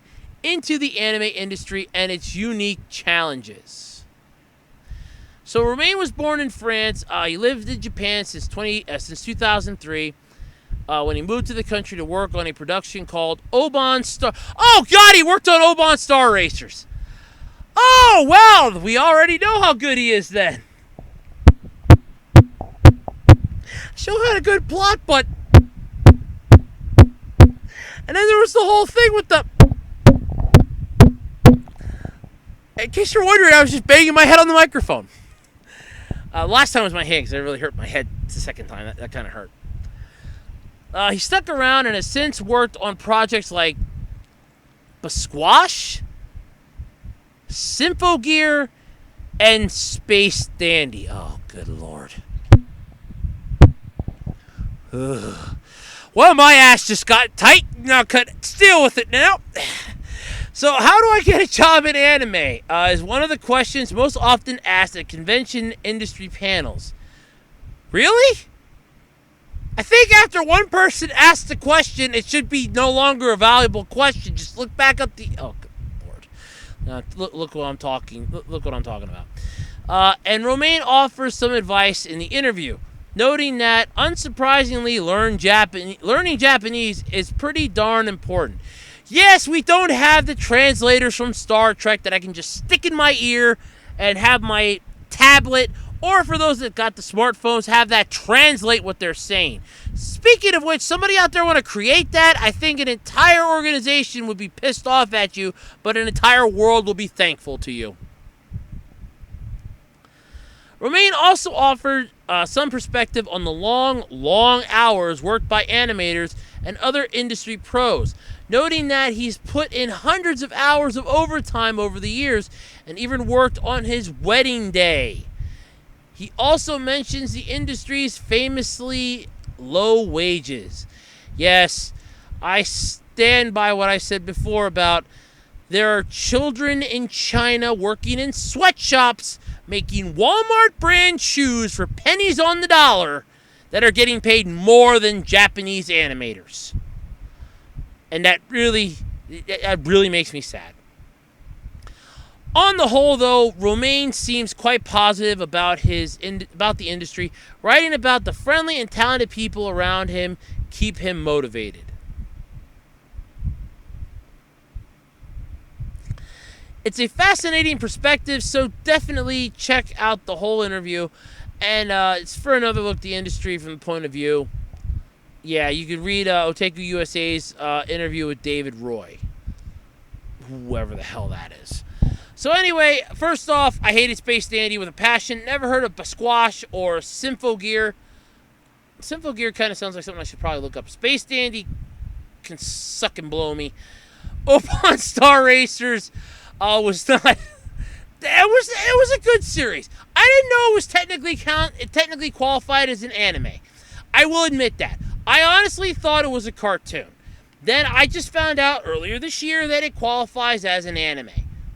into the anime industry and its unique challenges. So Romain was born in France. He lived in Japan since 2003. When he moved to the country to work on a production called Oban Star. Oh God, he worked on Oban Star Racers. Oh well, we already know how good he is then. Show had a good plot, but and then there was the whole thing with the. In case you're wondering, I was just banging my head on the microphone. Last time was my hand because I really hurt my head. It's the second time that kind of hurt. He stuck around and has since worked on projects like Basquash, Symphogear, and Space Dandy. Oh, good lord. Ugh. Well, my ass just got tight. Now deal with it now. So, how do I get a job in anime? Is one of the questions most often asked at convention industry panels. Really? I think after one person asks the question, it should be no longer a valuable question. Just look back up the. Oh, good lord! Now look what I'm talking. Look what I'm talking about. And Romain offers some advice in the interview, noting that unsurprisingly, learning Japanese is pretty darn important. Yes, we don't have the translators from Star Trek that I can just stick in my ear and have my tablet, or for those that got the smartphones, have that translate what they're saying. Speaking of which, somebody out there want to create that, I think an entire organization would be pissed off at you, but an entire world will be thankful to you. Romain also offered some perspective on the long hours worked by animators and other industry pros, noting that he's put in hundreds of hours of overtime over the years and even worked on his wedding day. He also mentions the industry's famously low wages. Yes, I stand by what I said before about there are children in China working in sweatshops making Walmart brand shoes for pennies on the dollar that are getting paid more than Japanese animators. And that really makes me sad. On the whole, though, Romain seems quite positive about the industry, writing about the friendly and talented people around him keep him motivated. It's a fascinating perspective, so definitely check out the whole interview. And it's for another look at the industry from the point of view. Yeah, you could read Otaku USA's interview with David Roy. Whoever the hell that is. So anyway, first off, I hated Space Dandy with a passion. Never heard of Basquash or Symphogear. Symphogear kind of sounds like something I should probably look up. Space Dandy can suck and blow me. Opan Star Racers was not... It was a good series. I didn't know it was technically qualified as an anime. I will admit that. I honestly thought it was a cartoon. Then I just found out earlier this year that it qualifies as an anime.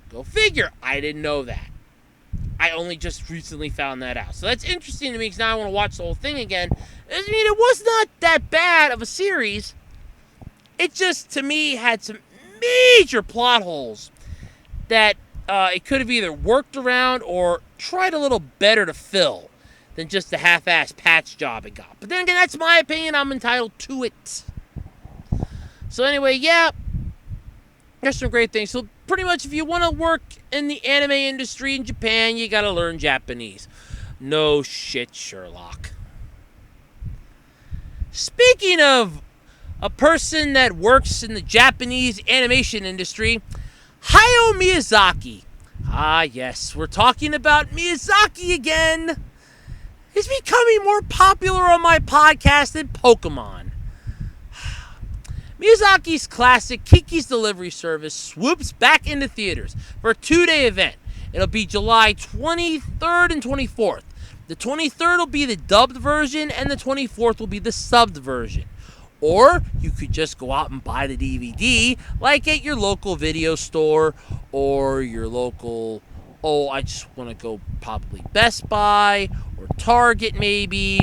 Go figure. I didn't know that. I only just recently found that out. So that's interesting to me because now I want to watch the whole thing again. I mean, it was not that bad of a series. It just, to me, had some major plot holes that it could have either worked around or tried a little better to fill than just the half-assed patch job it got. But then again, that's my opinion. I'm entitled to it. So anyway, yeah, there's some great things. So pretty much if you want to work in the anime industry in Japan, you got to learn Japanese. No shit, Sherlock. Speaking of a person that works in the Japanese animation industry, Hayao Miyazaki. Ah, yes, we're talking about Miyazaki again. He's becoming more popular on my podcast than Pokemon. Miyazaki's classic Kiki's Delivery Service swoops back into theaters for a 2-day event. It'll be July 23rd and 24th. The 23rd will be the dubbed version, and the 24th will be the subbed version. Or you could just go out and buy the DVD, like at your local video store or your local, I just want to go probably Best Buy or Target maybe,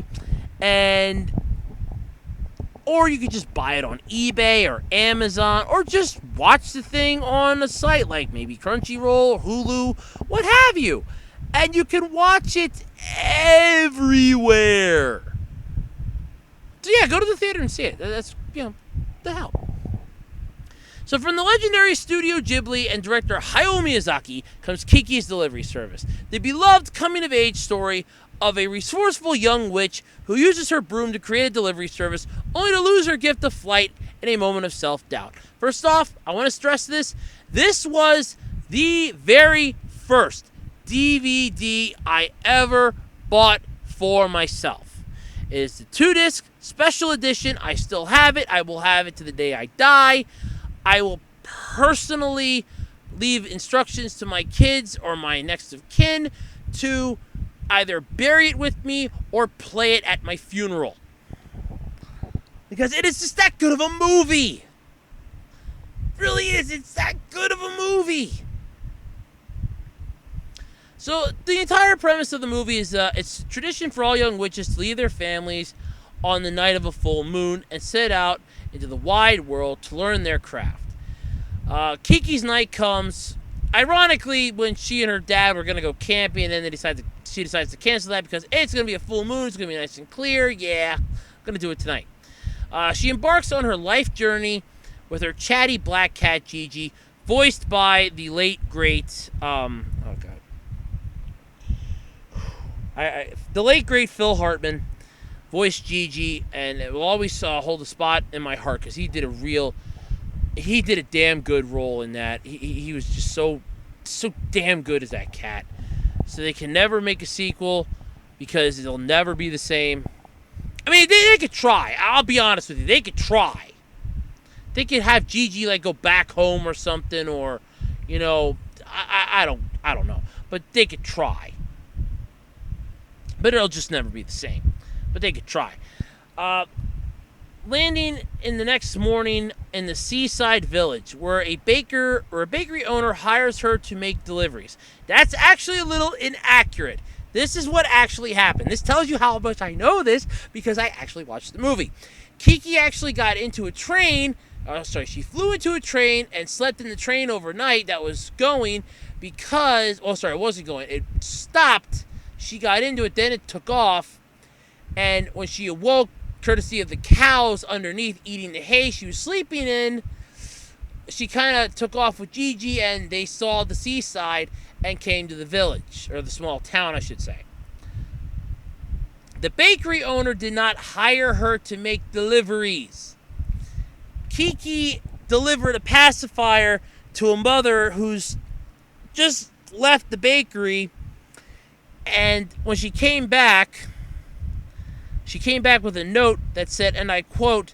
or you could just buy it on eBay or Amazon, or just watch the thing on a site like maybe Crunchyroll or Hulu, what have you. And you can watch it everywhere. So yeah, go to the theater and see it. That's, the hell. So from the legendary Studio Ghibli and director Hayao Miyazaki comes Kiki's Delivery Service, the beloved coming-of-age story of a resourceful young witch who uses her broom to create a delivery service only to lose her gift of flight in a moment of self-doubt. First off, I want to stress this. This was the very first DVD I ever bought for myself. It is the 2-disc special edition. I still have it. I will have it to the day I die. I will personally leave instructions to my kids or my next of kin to either bury it with me or play it at my funeral. Because it is just that good of a movie. It really is. It's that good of a movie. So the entire premise of the movie is it's a tradition for all young witches to leave their families on the night of a full moon and set out into the wide world to learn their craft. Kiki's night comes, ironically, when she and her dad were going to go camping, and then she decides to cancel that because it's going to be a full moon, it's going to be nice and clear. Yeah, I'm going to do it tonight. She embarks on her life journey with her chatty black cat Gigi, voiced by the late great the late great Phil Hartman voiced Gigi, and it will always hold a spot in my heart because he did a damn good role in that. He was just so damn good as that cat. So they can never make a sequel because it'll never be the same. I mean, they could try. I'll be honest with you. They could try. They could have Gigi like go back home or something, or you know, I don't know, but they could try. But it'll just never be the same. But they could try. Landing in the next morning in the seaside village, where a bakery owner hires her to make deliveries. That's actually a little inaccurate. This is what actually happened. This tells you how much I know this because I actually watched the movie. Kiki actually got into a train. She flew into a train and slept in the train overnight that was going because... it wasn't going. It stopped. She got into it, then it took off. And when she awoke, courtesy of the cows underneath eating the hay she was sleeping in, she kind of took off with Gigi, and they saw the seaside and came to the village, or the small town, I should say. The bakery owner did not hire her to make deliveries. Kiki delivered a pacifier to a mother who's just left the bakery, and when she came back with a note that said, and I quote,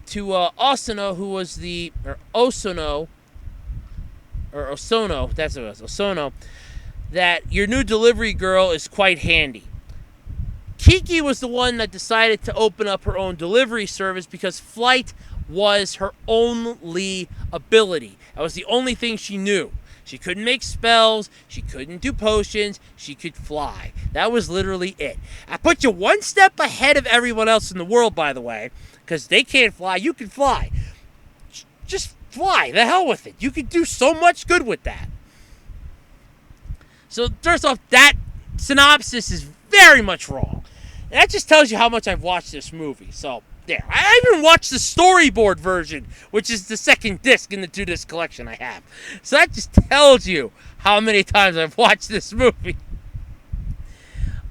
to Asuna, who was Osono, that's what it was, Osono, that your new delivery girl is quite handy. Kiki was the one that decided to open up her own delivery service because flight was her only ability. That was the only thing she knew. She couldn't make spells. She couldn't do potions. She could fly. That was literally it. I put you one step ahead of everyone else in the world, by the way, because they can't fly. You can fly. Just fly. The hell with it. You can do so much good with that. So, first off, that synopsis is very much wrong. And that just tells you how much I've watched this movie. So, there. I even watched the storyboard version, which is the second disc in the 2-disc collection I have. So that just tells you how many times I've watched this movie.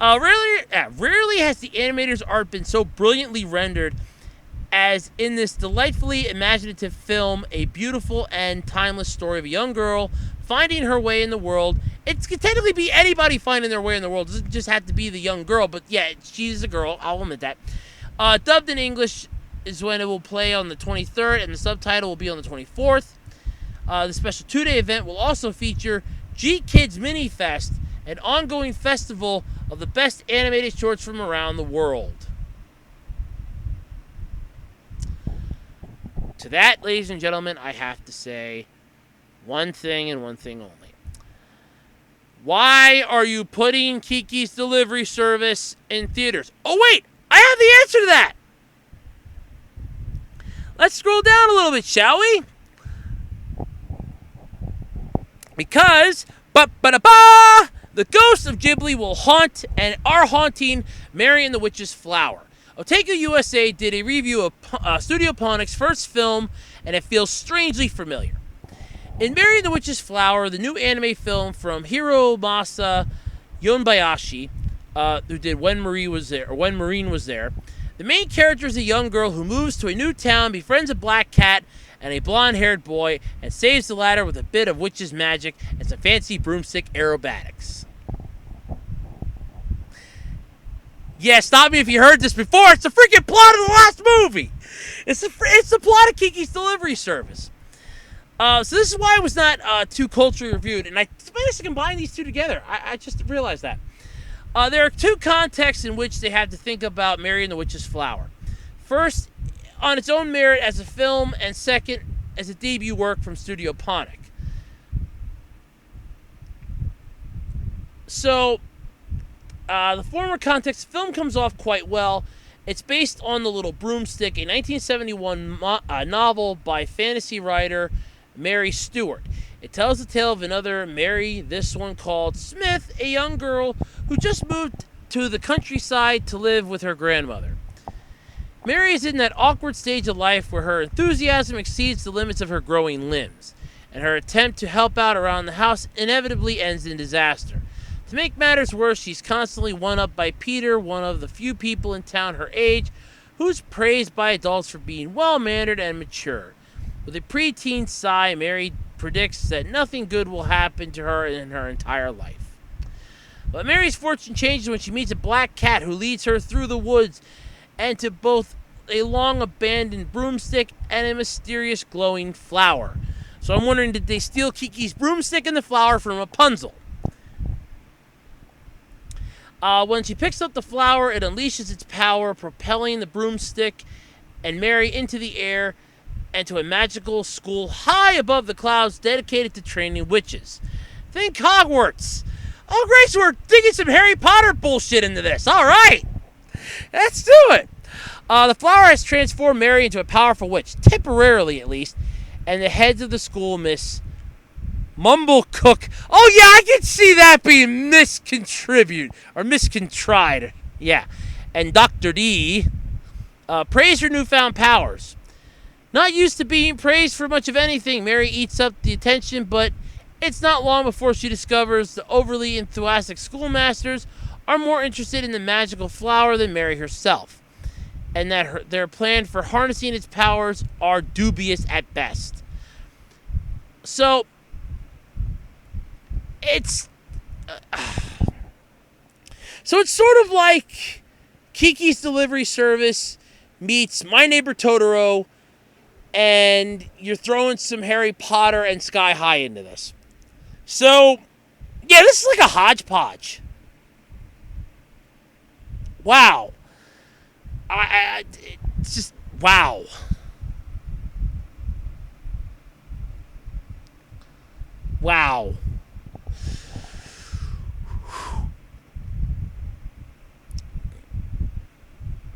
Rarely has the animator's art been so brilliantly rendered as in this delightfully imaginative film, a beautiful and timeless story of a young girl finding her way in the world. It could technically be anybody finding their way in the world. It doesn't just have to be the young girl, but yeah, she's a girl. I'll admit that. Dubbed in English is when it will play on the 23rd, and the subtitle will be on the 24th. The special 2-day event will also feature G-Kids Mini Fest, an ongoing festival of the best animated shorts from around the world. To that, ladies and gentlemen, I have to say one thing and one thing only. Why are you putting Kiki's Delivery Service in theaters? Oh, wait! I have the answer to that! Let's scroll down a little bit, shall we? Because, the ghosts of Ghibli will haunt and are haunting Mary and the Witch's Flower. Otaku USA did a review of Studio Ponic's first film, and it feels strangely familiar. In Mary and the Witch's Flower, the new anime film from Hiromasa Yonbayashi, who did When Marine Was There, the main character is a young girl who moves to a new town, befriends a black cat and a blonde-haired boy, and saves the latter with a bit of witch's magic and some fancy broomstick aerobatics. Yeah, stop me if you heard this before. It's the freaking plot of the last movie. It's the plot of Kiki's Delivery Service. So this is why it was not too culturally reviewed, and I managed to combine these two together. I just realized that. There are two contexts in which they have to think about Mary and the Witch's Flower. First, on its own merit as a film, and second, as a debut work from Studio Ponic. So, the former context, the film comes off quite well. It's based on The Little Broomstick, a 1971 novel by fantasy writer Mary Stewart. It tells the tale of another Mary, this one called Smith, a young girl who just moved to the countryside to live with her grandmother. Mary is in that awkward stage of life where her enthusiasm exceeds the limits of her growing limbs, and her attempt to help out around the house inevitably ends in disaster. To make matters worse, she's constantly one-upped by Peter, one of the few people in town her age, who's praised by adults for being well-mannered and mature. With a preteen sigh, Mary predicts that nothing good will happen to her in her entire life. But Mary's fortune changes when she meets a black cat who leads her through the woods and to both a long abandoned broomstick, and a mysterious glowing flower. So I'm wondering, did they steal Kiki's broomstick and the flower from Rapunzel? When she picks up the flower, it unleashes its power, propelling the broomstick and Mary into the air and to a magical school high above the clouds dedicated to training witches. Think Hogwarts. Oh, great, so we're digging some Harry Potter bullshit into this. All right. Let's do it. The flower has transformed Mary into a powerful witch, temporarily at least, and the heads of the school, Miss Mumblecook. Oh, yeah, I can see that being miscontributed, or miscontrived. Yeah. And Dr. D praise her newfound powers. Not used to being praised for much of anything, Mary eats up the attention, but it's not long before she discovers the overly enthusiastic schoolmasters are more interested in the magical flower than Mary herself, and that their plan for harnessing its powers are dubious at best. So, it's sort of like Kiki's Delivery Service meets My Neighbor Totoro, and you're throwing some Harry Potter and Sky High into this. So, yeah, this is like a hodgepodge. Wow. It's just, wow. Wow.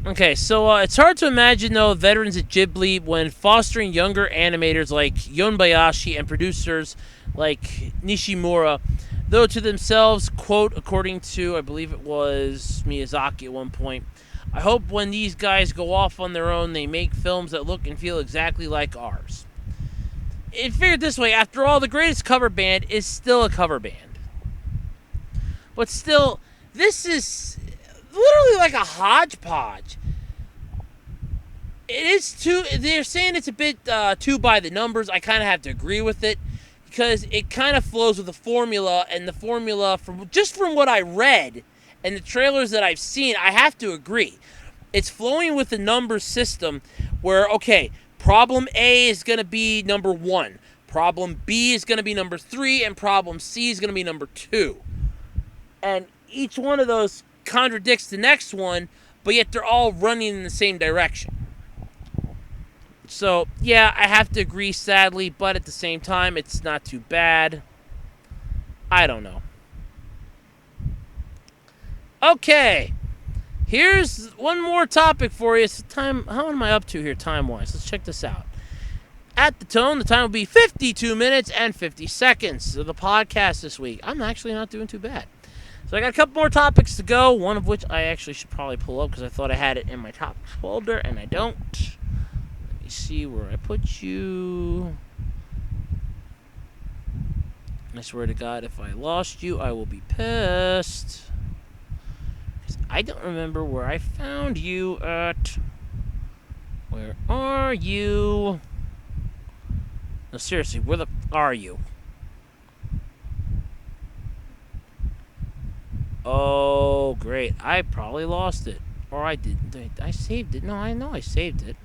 Okay, so it's hard to imagine, though, veterans at Ghibli when fostering younger animators like Yonbayashi and producers like Nishimura, though to themselves, quote, according to, I believe it was Miyazaki at one point, I hope when these guys go off on their own, they make films that look and feel exactly like ours. It figured this way, after all, the greatest cover band is still a cover band. But still, this is literally like a hodgepodge. It is too, they're saying it's a bit too by the numbers. I kind of have to agree with it because it kind of flows with the formula, and the formula, from what I read and the trailers that I've seen, I have to agree. It's flowing with the numbers system where, okay, problem A is going to be number 1, problem B is going to be number 3, and problem C is going to be number 2. And each one of those contradicts the next one, but yet they're all running in the same direction. So, yeah, I have to agree, sadly, but at the same time, it's not too bad. I don't know. Okay. Here's one more topic for you. It's time. How am I up to here time-wise? Let's check this out. At the tone, the time will be 52 minutes and 50 seconds of the podcast this week. I'm actually not doing too bad. So I got a couple more topics to go, one of which I actually should probably pull up because I thought I had it in my topics folder, and I don't. Let me see where I put you. I swear to God, if I lost you, I will be pissed. Because I don't remember where I found you at. Where are you? No, seriously, where the are you? Oh, great. I probably lost it. Or I didn't. I saved it. No, I know I saved it.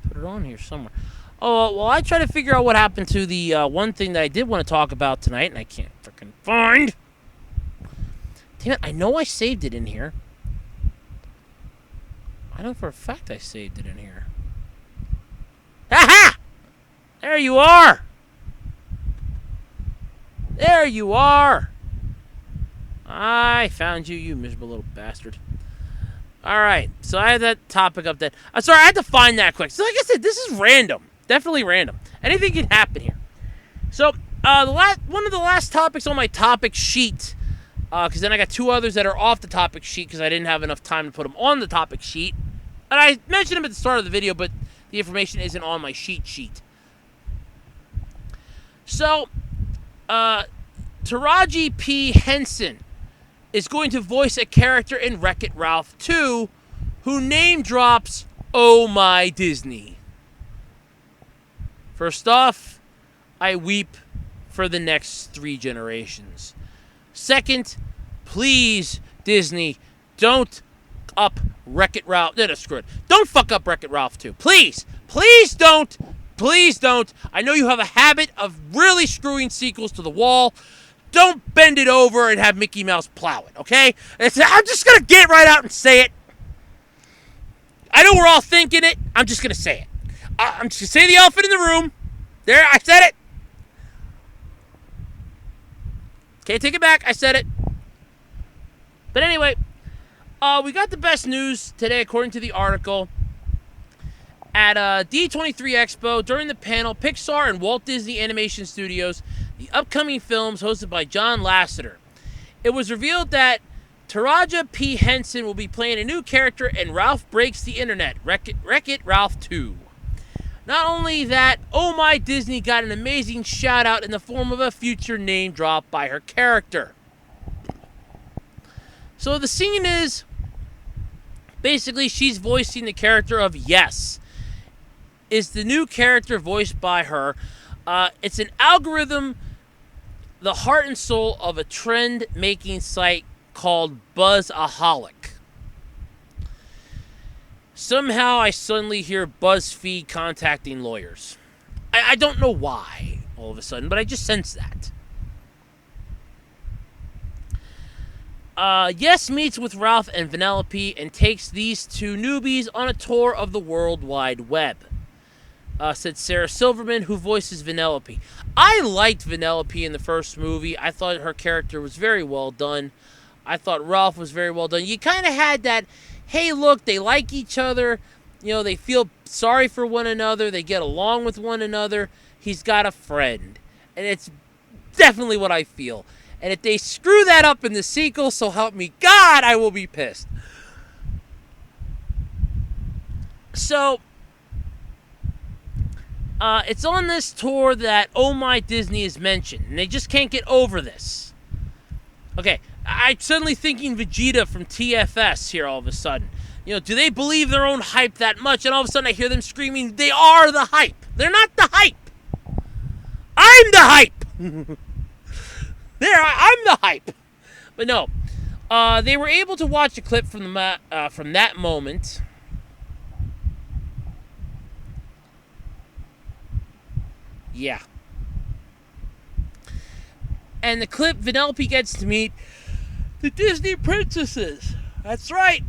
Put it on here somewhere. Oh, well, I try to figure out what happened to the one thing that I did want to talk about tonight, and I can't freaking find. Damn it, I know I saved it in here. I know for a fact I saved it in here. Ha-ha! There you are! There you are! I found you, you miserable little bastard. Alright, so I had that topic up there. I'm sorry, I had to find that quick. So like I said, this is random. Definitely random. Anything can happen here. So, one of the last topics on my topic sheet, because then I got 2 others that are off the topic sheet because I didn't have enough time to put them on the topic sheet. And I mentioned them at the start of the video, but the information isn't on my sheet. So, Taraji P. Henson is going to voice a character in Wreck-It Ralph 2 who name drops Oh My Disney. First off, I weep for the next 3 generations. Second, please, Disney, don't up Wreck-It Ralph. No, screw it. Don't fuck up Wreck-It Ralph 2. Please. Please don't. Please don't. I know you have a habit of really screwing sequels to the wall. Don't bend it over and have Mickey Mouse plow it, okay? I'm just going to get right out and say it. I know we're all thinking it. I'm just going to say it. I'm just going to say the elephant in the room. There, I said it. Can't take it back. I said it. But anyway, we got the best news today according to the article. At D23 Expo, during the panel, Pixar and Walt Disney Animation Studios, the upcoming films hosted by John Lasseter. It was revealed that Taraji P. Henson will be playing a new character in Ralph Breaks the Internet, Wreck-It Ralph 2. Not only that, Oh My Disney got an amazing shout out in the form of a future name drop by her character. So the scene is, basically she's voicing the character of Yes. Is the new character voiced by her. It's an algorithm, the heart and soul of a trend-making site called Buzzaholic. Somehow I suddenly hear BuzzFeed contacting lawyers. I don't know why all of a sudden, but I just sense that. Yes meets with Ralph and Vanellope and takes these two newbies on a tour of the World Wide Web. Said Sarah Silverman, who voices Vanellope. I liked Vanellope in the first movie. I thought her character was very well done. I thought Ralph was very well done. You kind of had that, hey, look, they like each other. You know, they feel sorry for one another. They get along with one another. He's got a friend. And it's definitely what I feel. And if they screw that up in the sequel, so help me God, I will be pissed. So, it's on this tour that Oh My Disney is mentioned, and they just can't get over this. Okay, I'm suddenly thinking Vegeta from TFS here all of a sudden. You know, do they believe their own hype that much? And all of a sudden I hear them screaming, they are the hype. They're not the hype. I'm the hype. I'm the hype. But no, they were able to watch a clip from that moment. Yeah. And the clip, Vanellope gets to meet the Disney princesses. That's right.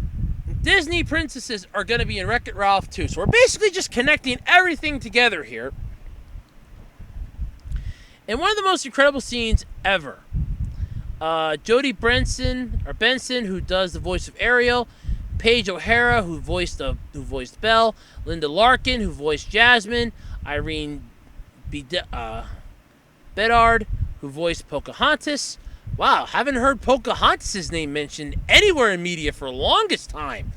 Disney princesses are going to be in Wreck-It Ralph 2. So we're basically just connecting everything together here. And one of the most incredible scenes ever. Jodie Benson, who does the voice of Ariel. Paige O'Hara, who voiced Belle. Linda Larkin, who voiced Jasmine. Irene Bedard, who voiced Pocahontas. Wow, haven't heard Pocahontas' name mentioned anywhere in media for the longest time.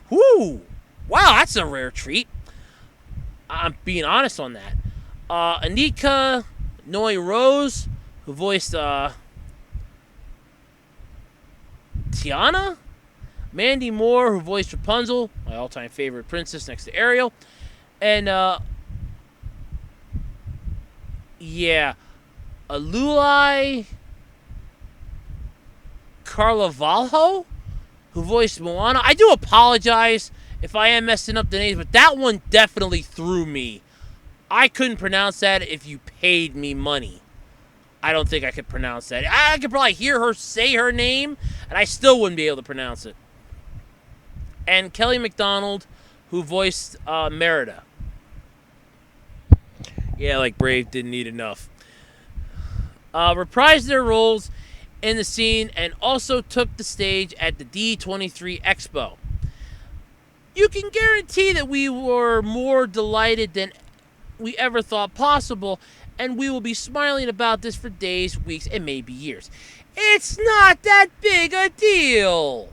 Whoo! Wow, that's a rare treat. I'm being honest on that. Anika Noy Rose, who voiced Tiana. Mandy Moore, who voiced Rapunzel, my all-time favorite princess next to Ariel. And, Aluli Carlavalho, who voiced Moana. I do apologize if I am messing up the names, but that one definitely threw me. I couldn't pronounce that if you paid me money. I don't think I could pronounce that. I could probably hear her say her name, and I still wouldn't be able to pronounce it. And Kelly MacDonald, who voiced Merida. Yeah, like Brave didn't need enough. Reprised their roles in the scene and also took the stage at the D23 Expo. You can guarantee that we were more delighted than we ever thought possible, and we will be smiling about this for days, weeks, and maybe years. It's not that big a deal.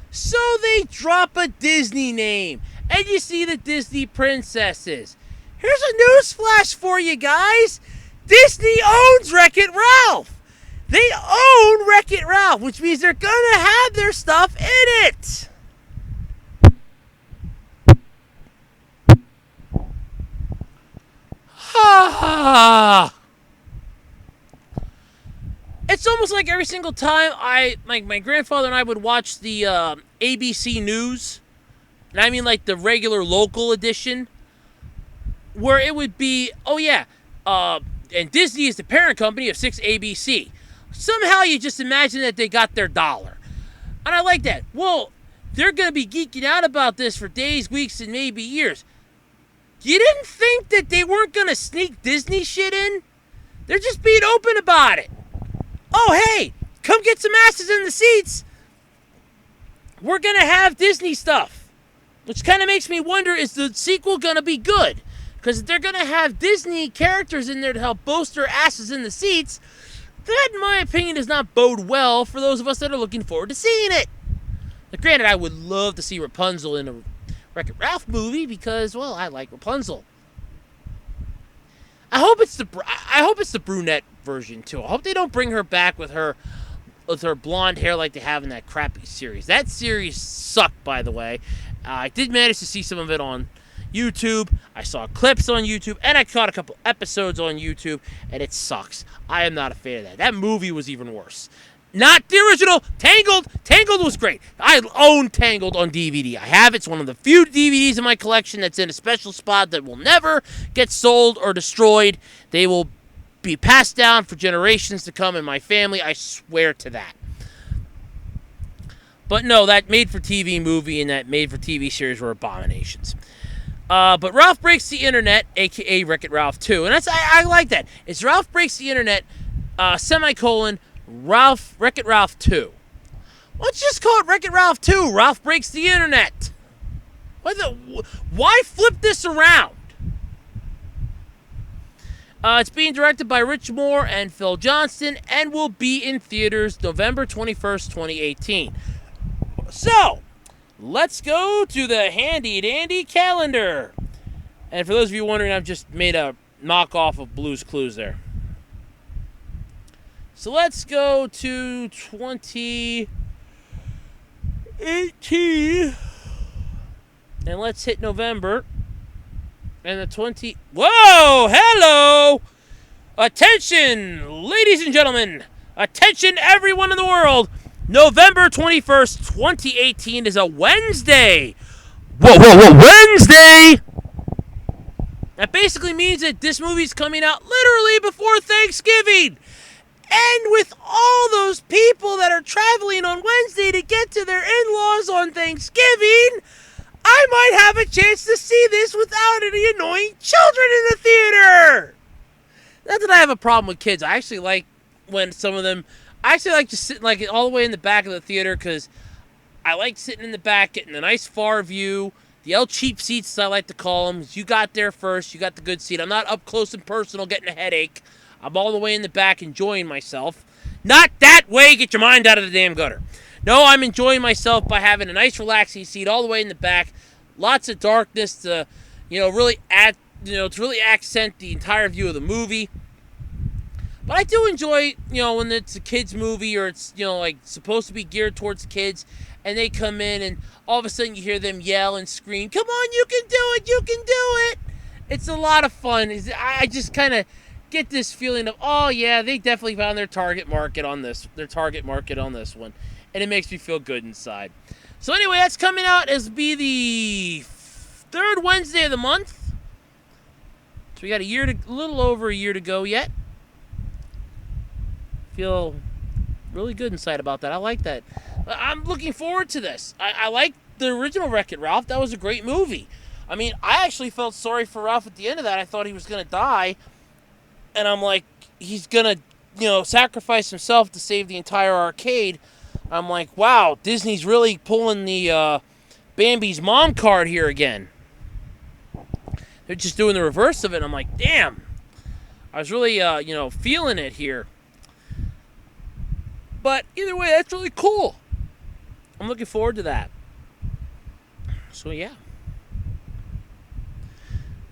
So they drop a Disney name, and you see the Disney princesses. Here's a newsflash for you guys. Disney owns Wreck-It Ralph. They own Wreck-It Ralph, which means they're going to have their stuff in it. It's almost like every single time my grandfather and I would watch the ABC News, and I mean like the regular local edition, where it would be, oh yeah, and Disney is the parent company of 6 ABC. Somehow you just imagine that they got their dollar. And I like that. Well, they're going to be geeking out about this for days, weeks, and maybe years. You didn't think that they weren't going to sneak Disney shit in? They're just being open about it. Oh, hey, come get some asses in the seats. We're going to have Disney stuff. Which kind of makes me wonder, is the sequel going to be good? Because if they're going to have Disney characters in there to help bolster asses in the seats, that, in my opinion, does not bode well for those of us that are looking forward to seeing it. Now, granted, I would love to see Rapunzel in a Wreck-It Ralph movie because, well, I like Rapunzel. I hope it's the brunette version too. I hope they don't bring her back with her blonde hair like they have in that crappy series. That series sucked, by the way. I did manage to see some of it on YouTube. I saw clips on YouTube, and I caught a couple episodes on YouTube, and it sucks. I am not a fan of that. That movie was even worse. Not the original Tangled. Tangled was great. I own Tangled on DVD. I have it. It's one of the few DVDs in my collection that's in a special spot that will never get sold or destroyed. They will be passed down for generations to come in my family. I swear to that. But no, that made-for-TV movie and that made-for-TV series were abominations. But Ralph Breaks the Internet, a.k.a. Wreck-It Ralph 2. And I like that. It's Ralph Breaks the Internet, semicolon, Wreck-It Ralph 2. Let's just call it Wreck-It Ralph 2, Ralph Breaks the Internet. Why flip this around? It's being directed by Rich Moore and Phil Johnston and will be in theaters November 21st, 2018. So, let's go to the handy-dandy calendar. And for those of you wondering, I've just made a knockoff of Blue's Clues there. So let's go to 2018. And let's hit November. And the 20... Whoa! Hello! Attention, ladies and gentlemen. Attention, everyone in the world. November 21st, 2018 is a Wednesday. Whoa, Wednesday! That basically means that this movie's coming out literally before Thanksgiving. And with all those people that are traveling on Wednesday to get to their in-laws on Thanksgiving, I might have a chance to see this without any annoying children in the theater. Not that I have a problem with kids. I actually like when some of them... I actually like just sitting like all the way in the back of the theater because I like sitting in the back, getting a nice far view. The L cheap seats, as I like to call them. You got there first. You got the good seat. I'm not up close and personal getting a headache. I'm all the way in the back enjoying myself. Not that way. Get your mind out of the damn gutter. No, I'm enjoying myself by having a nice relaxing seat all the way in the back. Lots of darkness to, really accent the entire view of the movie. But I do enjoy, when it's a kid's movie or it's, like supposed to be geared towards kids and they come in and all of a sudden you hear them yell and scream, "Come on, you can do it, you can do it." It's a lot of fun. I just kind of get this feeling of, oh yeah, they definitely found their target market on this one. And it makes me feel good inside. So anyway, that's coming out as be the third Wednesday of the month. So we got a little over a year to go yet. Feel really good inside about that. I like that. I'm looking forward to this. I like the original Wreck-It Ralph. That was a great movie. I mean, I actually felt sorry for Ralph at the end of that. I thought he was going to die. And I'm like, he's going to, sacrifice himself to save the entire arcade. I'm like, wow, Disney's really pulling the Bambi's mom card here again. They're just doing the reverse of it. I'm like, damn. I was really, feeling it here. But either way, that's really cool. I'm looking forward to that. So, yeah.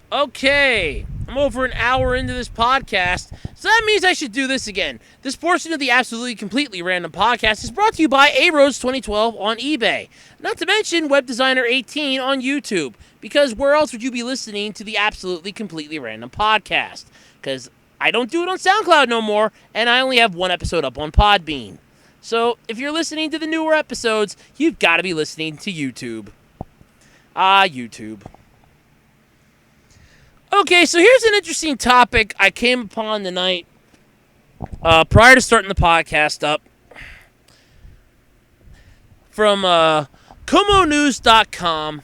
Okay. I'm over an hour into this podcast, so that means I should do this again. This portion of the Absolutely Completely Random Podcast is brought to you by A-Rose 2012 on eBay. Not to mention Web Designer 18 on YouTube. Because where else would you be listening to the Absolutely Completely Random Podcast? Because I don't do it on SoundCloud no more, and I only have one episode up on Podbean. So if you're listening to the newer episodes, you've got to be listening to YouTube. YouTube. Okay, so here's an interesting topic I came upon tonight prior to starting the podcast up from KumoNews.com.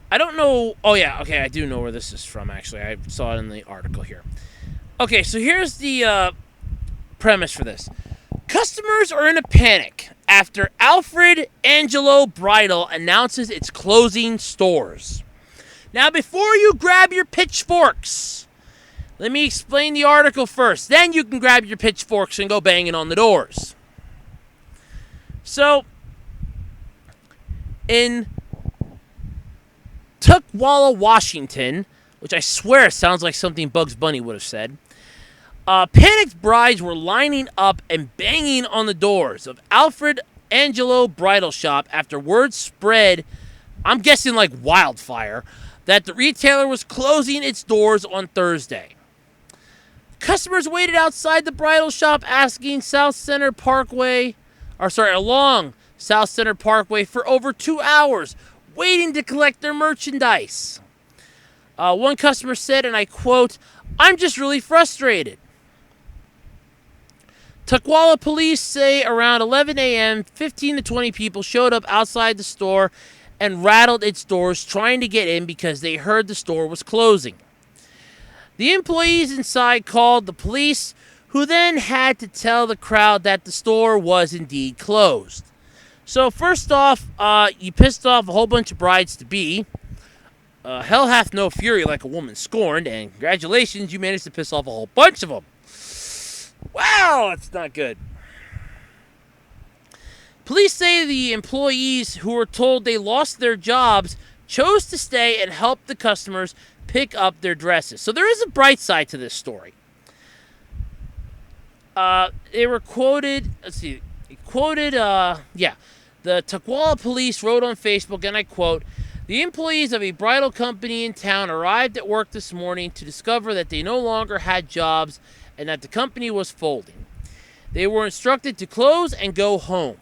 I don't know. Oh, yeah. Okay, I do know where this is from, actually. I saw it in the article here. Okay, so here's the premise for this. Customers are in a panic after Alfred Angelo Bridal announces it's closing stores. Now, before you grab your pitchforks, let me explain the article first. Then you can grab your pitchforks and go banging on the doors. So, in Tukwila, Washington, which I swear sounds like something Bugs Bunny would have said, panicked brides were lining up and banging on the doors of Alfred Angelo Bridal Shop after word spread, I'm guessing like wildfire, that the retailer was closing its doors on Thursday. Customers waited outside the bridal shop along South Center Parkway for over 2 hours, waiting to collect their merchandise. One customer said, and I quote, "I'm just really frustrated." Tukwila police say around 11 a.m., 15 to 20 people showed up outside the store and rattled its doors trying to get in because they heard the store was closing. The employees inside called the police, who then had to tell the crowd that the store was indeed closed. So first off, you pissed off a whole bunch of brides-to-be. Hell hath no fury like a woman scorned, and congratulations, you managed to piss off a whole bunch of them. Wow, that's not good. Police say the employees who were told they lost their jobs chose to stay and help the customers pick up their dresses. So there is a bright side to this story. They were quoted, the Tukwila police wrote on Facebook, and I quote, "The employees of a bridal company in town arrived at work this morning to discover that they no longer had jobs and that the company was folding. They were instructed to close and go home.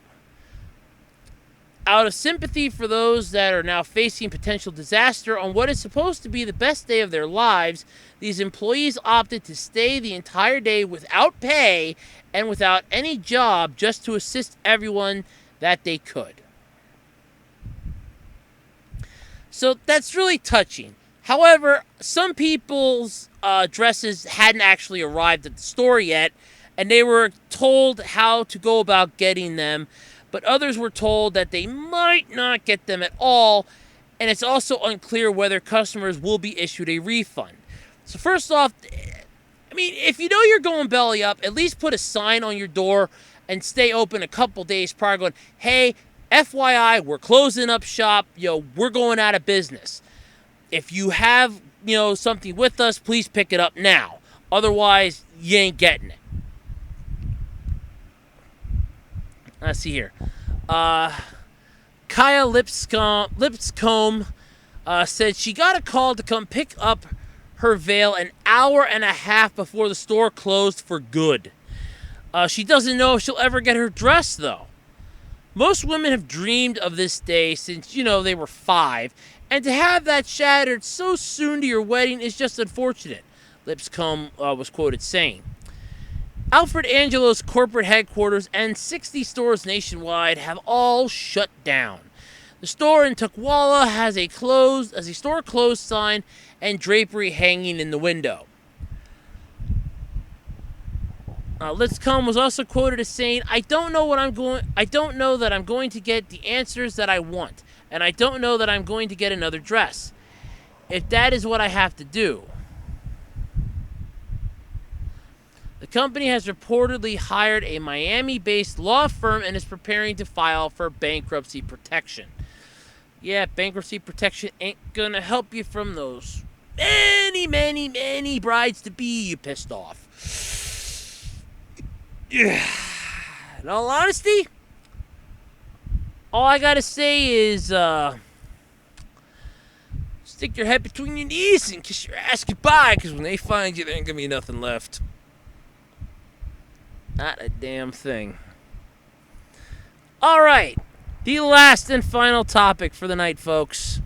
Out of sympathy for those that are now facing potential disaster on what is supposed to be the best day of their lives, these employees opted to stay the entire day without pay and without any job just to assist everyone that they could." So that's really touching. However, some people's dresses hadn't actually arrived at the store yet, and they were told how to go about getting them, but others were told that they might not get them at all, and it's also unclear whether customers will be issued a refund. So first off, I mean, if you know you're going belly up, at least put a sign on your door and stay open a couple days prior going, "Hey, FYI, we're closing up shop, we're going out of business. If you have, something with us, please pick it up now. Otherwise, you ain't getting it." Let's see here. Kaya Lipscomb said she got a call to come pick up her veil an hour and a half before the store closed for good. She doesn't know if she'll ever get her dress, though. Most women have dreamed of this day since, they were 5, and to have that shattered so soon to your wedding is just unfortunate, Lipscomb was quoted saying. Alfred Angelo's corporate headquarters and 60 stores nationwide have all shut down. The store in Tukwila has a store closed sign and drapery hanging in the window. Lipscomb was also quoted as saying, I don't know that I'm going to get the answers that I want, and I don't know that I'm going to get another dress. If that is what I have to do." The company has reportedly hired a Miami-based law firm and is preparing to file for bankruptcy protection. Yeah, bankruptcy protection ain't gonna help you from those many brides-to-be you pissed off. Yeah. In all honesty, all I gotta say is, stick your head between your knees and kiss your ass goodbye, because when they find you, there ain't gonna be nothing left. Not a damn thing. All right, the last and final topic for the night, folks.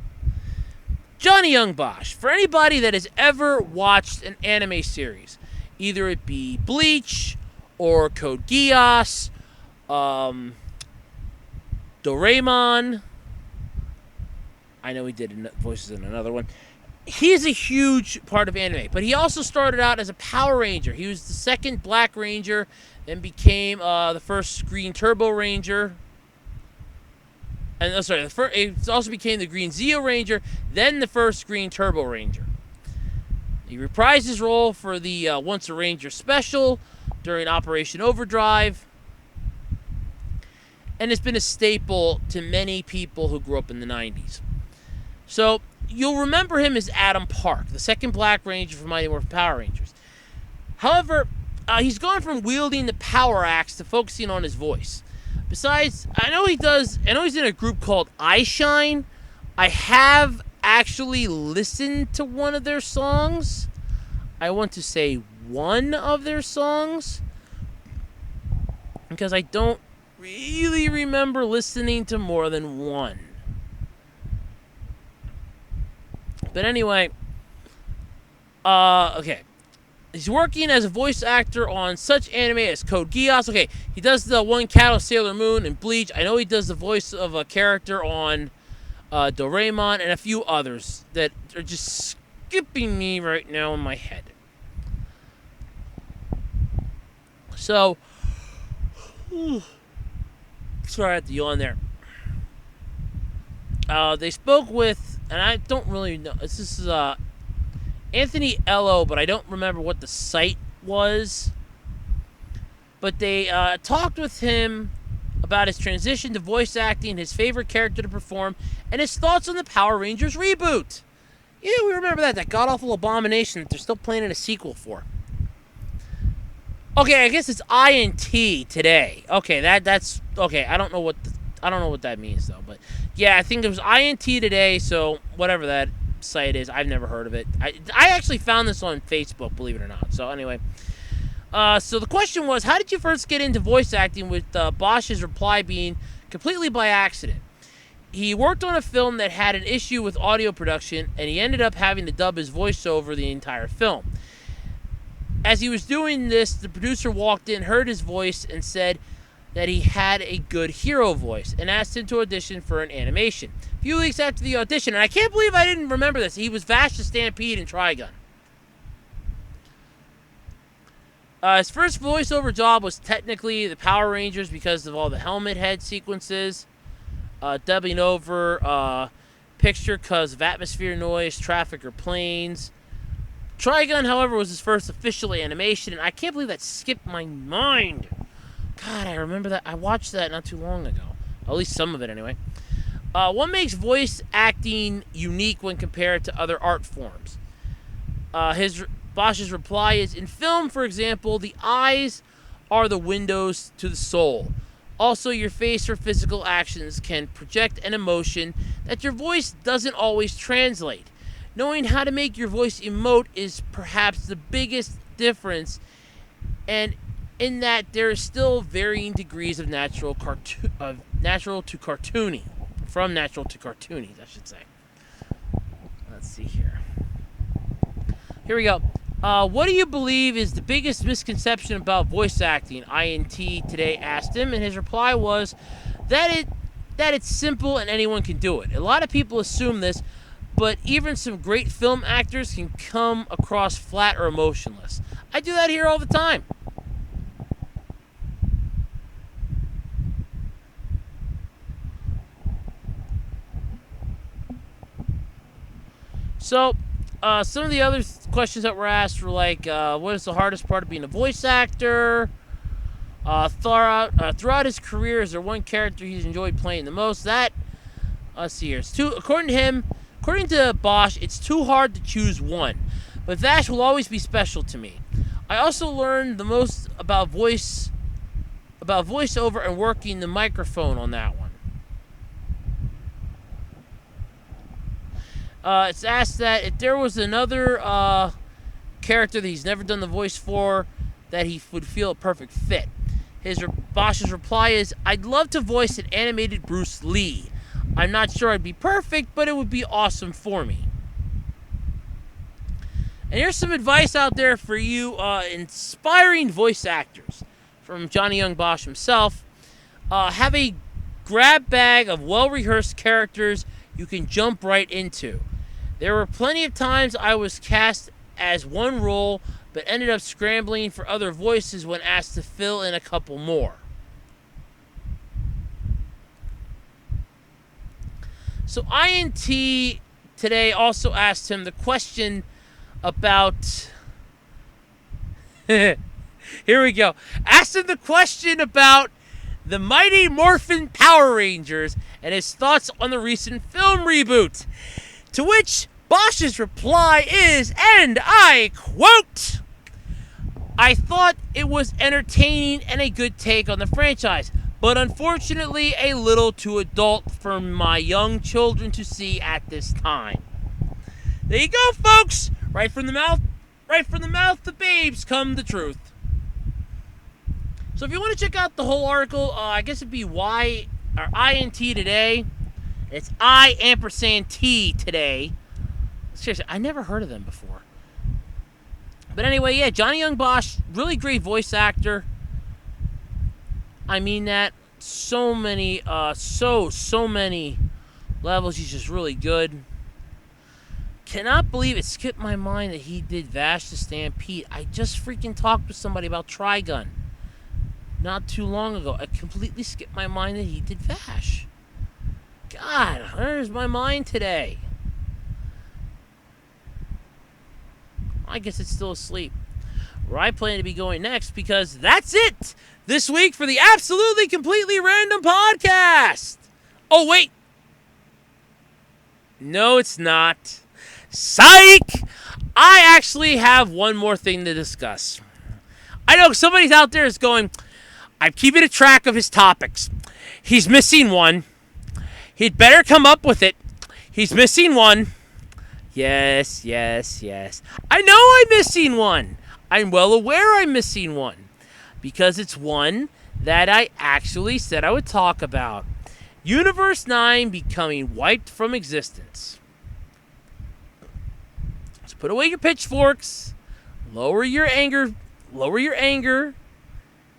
Johnny Yong Bosch. For anybody that has ever watched an anime series, either it be Bleach or Code Geass, Doraemon. I know he did voices in another one. He's a huge part of anime, but he also started out as a Power Ranger. He was the second Black Ranger, then became the first Green Turbo Ranger. And he also became the Green Zeo Ranger, then the first Green Turbo Ranger. He reprised his role for the Once a Ranger special during Operation Overdrive, and has been a staple to many people who grew up in the 90s. So, you'll remember him as Adam Park, the second Black Ranger from Mighty Morphin Power Rangers. However, he's gone from wielding the power axe to focusing on his voice. Besides, I know he's in a group called iShine. I have actually listened to one of their songs. I want to say one of their songs, because I don't really remember listening to more than one. But anyway, okay. He's working as a voice actor on such anime as Code Geass. Okay, he does the One Cat of Sailor Moon and Bleach. I know he does the voice of a character on Doraemon and a few others that are just skipping me right now in my head. So, sorry I had to yawn there. They spoke with, and I don't really know, this is Anthony Ello, but I don't remember what the site was. But they talked with him about his transition to voice acting, his favorite character to perform, and his thoughts on the Power Rangers reboot. Yeah, we remember that god-awful abomination that they're still planning a sequel for. Okay, I guess it's INT today. Okay, that's okay. I don't know what that means though, but yeah, I think it was INT today. So whatever that site is, I've never heard of it. I actually found this on Facebook, believe it or not. So anyway, so the question was, how did you first get into voice acting? With Bosch's reply being completely by accident. He worked on a film that had an issue with audio production, and he ended up having to dub his voice over the entire film. As he was doing this, the producer walked in, heard his voice, and said that he had a good hero voice, and asked him to audition for an animation. A few weeks after the audition, and I can't believe I didn't remember this, he was Vash the Stampede in Trigun. His first voiceover job was technically the Power Rangers because of all the helmet head sequences, dubbing over picture because of atmosphere noise, traffic, or planes. Trigun, however, was his first official animation, and I can't believe that skipped my mind. God, I remember that. I watched that not too long ago. At least some of it, anyway. What makes voice acting unique when compared to other art forms? Bosch's reply is, in film, for example, the eyes are the windows to the soul. Also, your face or physical actions can project an emotion that your voice doesn't always translate. Knowing how to make your voice emote is perhaps the biggest difference, and in that there is still varying degrees of natural to cartoony. From natural to cartoony, I should say. Let's see here. Here we go. What do you believe is the biggest misconception about voice acting? INT today asked him, and his reply was that it's simple and anyone can do it. A lot of people assume this, but even some great film actors can come across flat or emotionless. I do that here all the time. So, some of the other questions that were asked were like, what is the hardest part of being a voice actor? Throughout his career, is there one character he's enjoyed playing the most? Let's see here. According to Bosch, it's too hard to choose one, but Vash will always be special to me. I also learned the most about voiceover and working the microphone on that one. It's asked that if there was another character that he's never done the voice for, that he would feel a perfect fit. Bosch's reply is, I'd love to voice an animated Bruce Lee. I'm not sure I'd be perfect, but it would be awesome for me. And here's some advice out there for you inspiring voice actors from Johnny Yong Bosch himself. Have a grab bag of well-rehearsed characters you can jump right into. There were plenty of times I was cast as one role, but ended up scrambling for other voices when asked to fill in a couple more. So INT today also asked him the question about... Here we go. Asked him the question about the Mighty Morphin Power Rangers and his thoughts on the recent film reboot. To which Bosch's reply is, and I quote, I thought it was entertaining and a good take on the franchise, but unfortunately a little too adult for my young children to see at this time. There you go, folks. Right from the mouth of babes come the truth. So if you want to check out the whole article, I guess it'd be INT today. It's I&T today. Seriously, I never heard of them before. But anyway, yeah, Johnny Yong Bosch, really great voice actor. I mean that. So many levels. He's just really good. Cannot believe it skipped my mind that he did Vash the Stampede. I just freaking talked to somebody about Trigun not too long ago. It completely skipped my mind that he did Vash. God, where's my mind today? I guess it's still asleep. Where I plan to be going next, because that's it this week for the Absolutely Completely Random Podcast. Oh, wait. No, it's not. Psych! I actually have one more thing to discuss. I know somebody's out there is going, I'm keeping a track of his topics. He's missing one. He'd better come up with it. He's missing one. Yes. I know I'm missing one. I'm well aware I'm missing one. Because it's one that I actually said I would talk about. Universe 9 becoming wiped from existence. So put away your pitchforks. Lower your anger.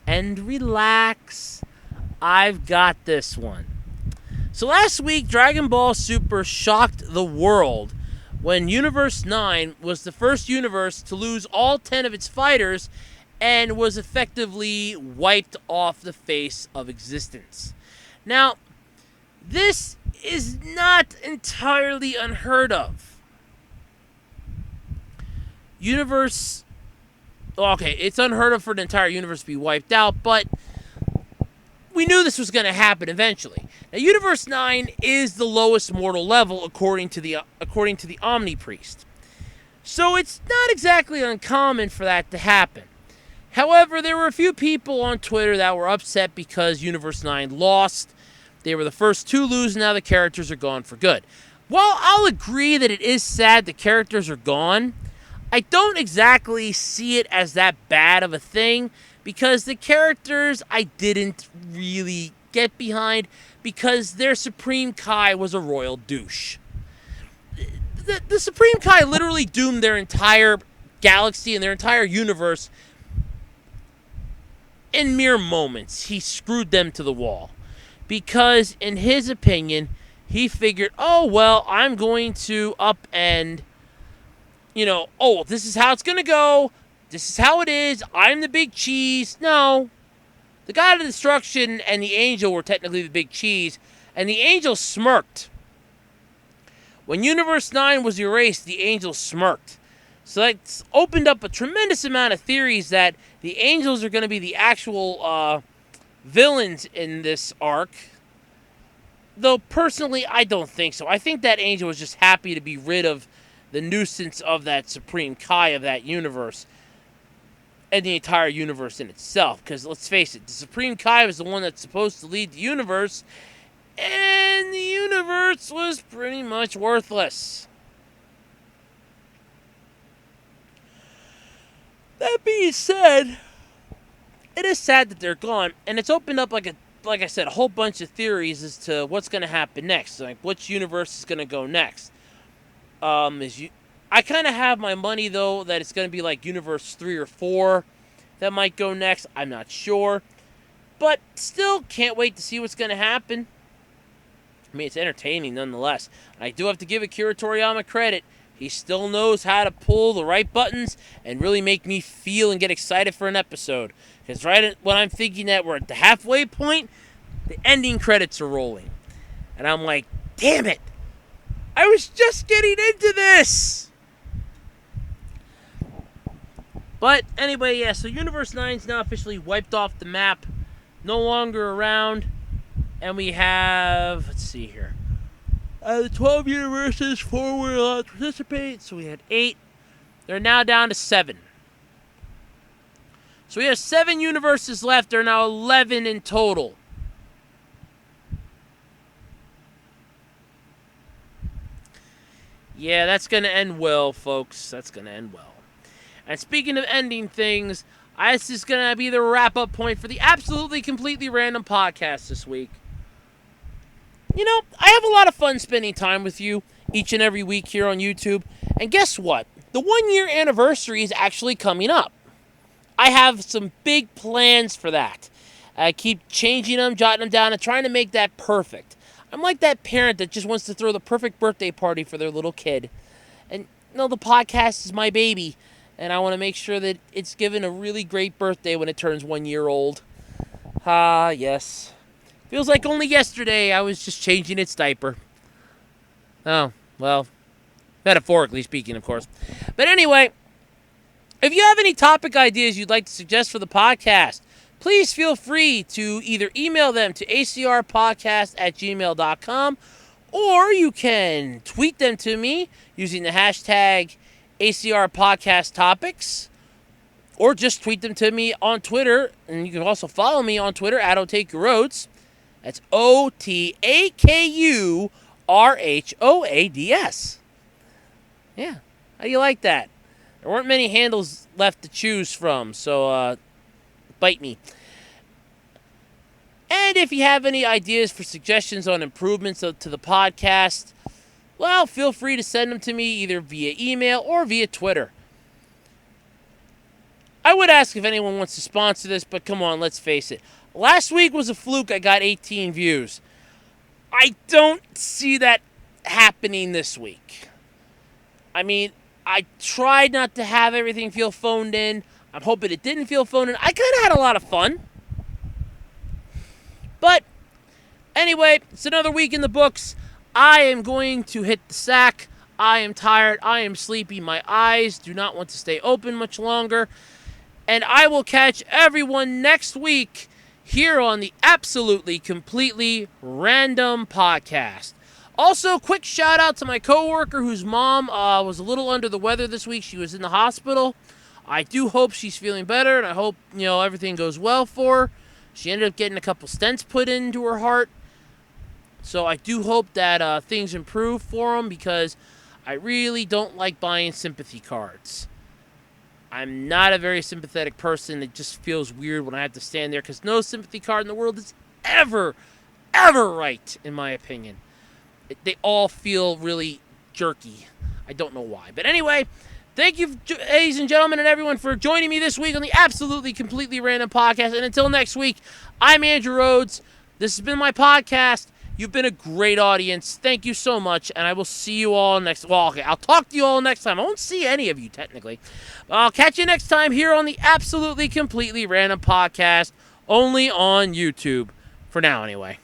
And relax. I've got this one. So last week, Dragon Ball Super shocked the world when Universe 9 was the first universe to lose all 10 of its fighters and was effectively wiped off the face of existence. Now, this is not entirely unheard of. It's unheard of for an entire universe to be wiped out, but we knew this was going to happen eventually. Now, Universe 9 is the lowest mortal level according to the Omni Priest. So it's not exactly uncommon for that to happen. However, there were a few people on Twitter that were upset because Universe 9 lost. They were the first to lose, and now the characters are gone for good. While I'll agree that it is sad the characters are gone, I don't exactly see it as that bad of a thing, because the characters I didn't really get behind because their Supreme Kai was a royal douche. The Supreme Kai literally doomed their entire galaxy and their entire universe in mere moments. He screwed them to the wall because, in his opinion, he figured, oh, well, I'm going to upend, this is how it's going to go. This is how it is. I'm the big cheese. No. The God of Destruction and the Angel were technically the big cheese, and the Angel smirked. When Universe 9 was erased, the Angel smirked. So that's opened up a tremendous amount of theories that the Angels are going to be the actual villains in this arc. Though, personally, I don't think so. I think that Angel was just happy to be rid of the nuisance of that Supreme Kai of that universe. And the entire universe in itself. Because, let's face it, the Supreme Kai was the one that's supposed to lead the universe. And the universe was pretty much worthless. That being said, it is sad that they're gone, and it's opened up like I said, a whole bunch of theories as to what's going to happen next. Like, which universe is going to go next. I kind of have my money, though, that it's going to be like Universe 3 or 4 that might go next. I'm not sure. But still, can't wait to see what's going to happen. I mean, it's entertaining nonetheless. I do have to give Akira Toriyama credit. He still knows how to pull the right buttons and really make me feel and get excited for an episode. Because right when I'm thinking that we're at the halfway point, the ending credits are rolling. And I'm like, damn it! I was just getting into this! But anyway, yeah, so Universe 9 is now officially wiped off the map. No longer around. And we have, let's see here. The 12 universes, 4 were allowed to participate. So we had 8. They're now down to 7. So we have 7 universes left. There are now 11 in total. Yeah, that's going to end well, folks. That's going to end well. And speaking of ending things, this is going to be the wrap-up point for the absolutely completely random podcast this week. You know, I have a lot of fun spending time with you each and every week here on YouTube. And guess what? The 1-year anniversary is actually coming up. I have some big plans for that. I keep changing them, jotting them down, and trying to make that perfect. I'm like that parent that just wants to throw the perfect birthday party for their little kid. And, you know, the podcast is my baby. And I want to make sure that it's given a really great birthday when it turns 1 year old. Yes. Feels like only yesterday I was just changing its diaper. Oh, well, metaphorically speaking, of course. But anyway, if you have any topic ideas you'd like to suggest for the podcast, please feel free to either email them to acrpodcast@gmail.com, or you can tweet them to me using the hashtag ACR Podcast Topics, or just tweet them to me on Twitter, and you can also follow me on Twitter at OtakuRhodes. That's OTAKURHOADS. Yeah, how do you like that? There weren't many handles left to choose from, so bite me. And if you have any ideas for suggestions on improvements to the podcast, well, feel free to send them to me either via email or via Twitter. I would ask if anyone wants to sponsor this, but come on, let's face it. Last week was a fluke. I got 18 views. I don't see that happening this week. I mean, I tried not to have everything feel phoned in. I'm hoping it didn't feel phoned in. I kind of had a lot of fun. But anyway, it's another week in the books. I am going to hit the sack. I am tired. I am sleepy. My eyes do not want to stay open much longer. And I will catch everyone next week here on the Absolutely Completely Random Podcast. Also, quick shout out to my coworker whose mom was a little under the weather this week. She was in the hospital. I do hope she's feeling better, and I hope, everything goes well for her. She ended up getting a couple stents put into her heart. So I do hope that things improve for them, because I really don't like buying sympathy cards. I'm not a very sympathetic person. It just feels weird when I have to stand there, because no sympathy card in the world is ever right, in my opinion. They all feel really jerky. I don't know why. But anyway, thank you, ladies and gentlemen, and everyone, for joining me this week on the Absolutely Completely Random Podcast. And until next week, I'm Andrew Rhodes. This has been my podcast. You've been a great audience. Thank you so much, and I will see you all next... Well, okay, I'll talk to you all next time. I won't see any of you, technically. But I'll catch you next time here on the Absolutely Completely Random Podcast, only on YouTube. For now, anyway.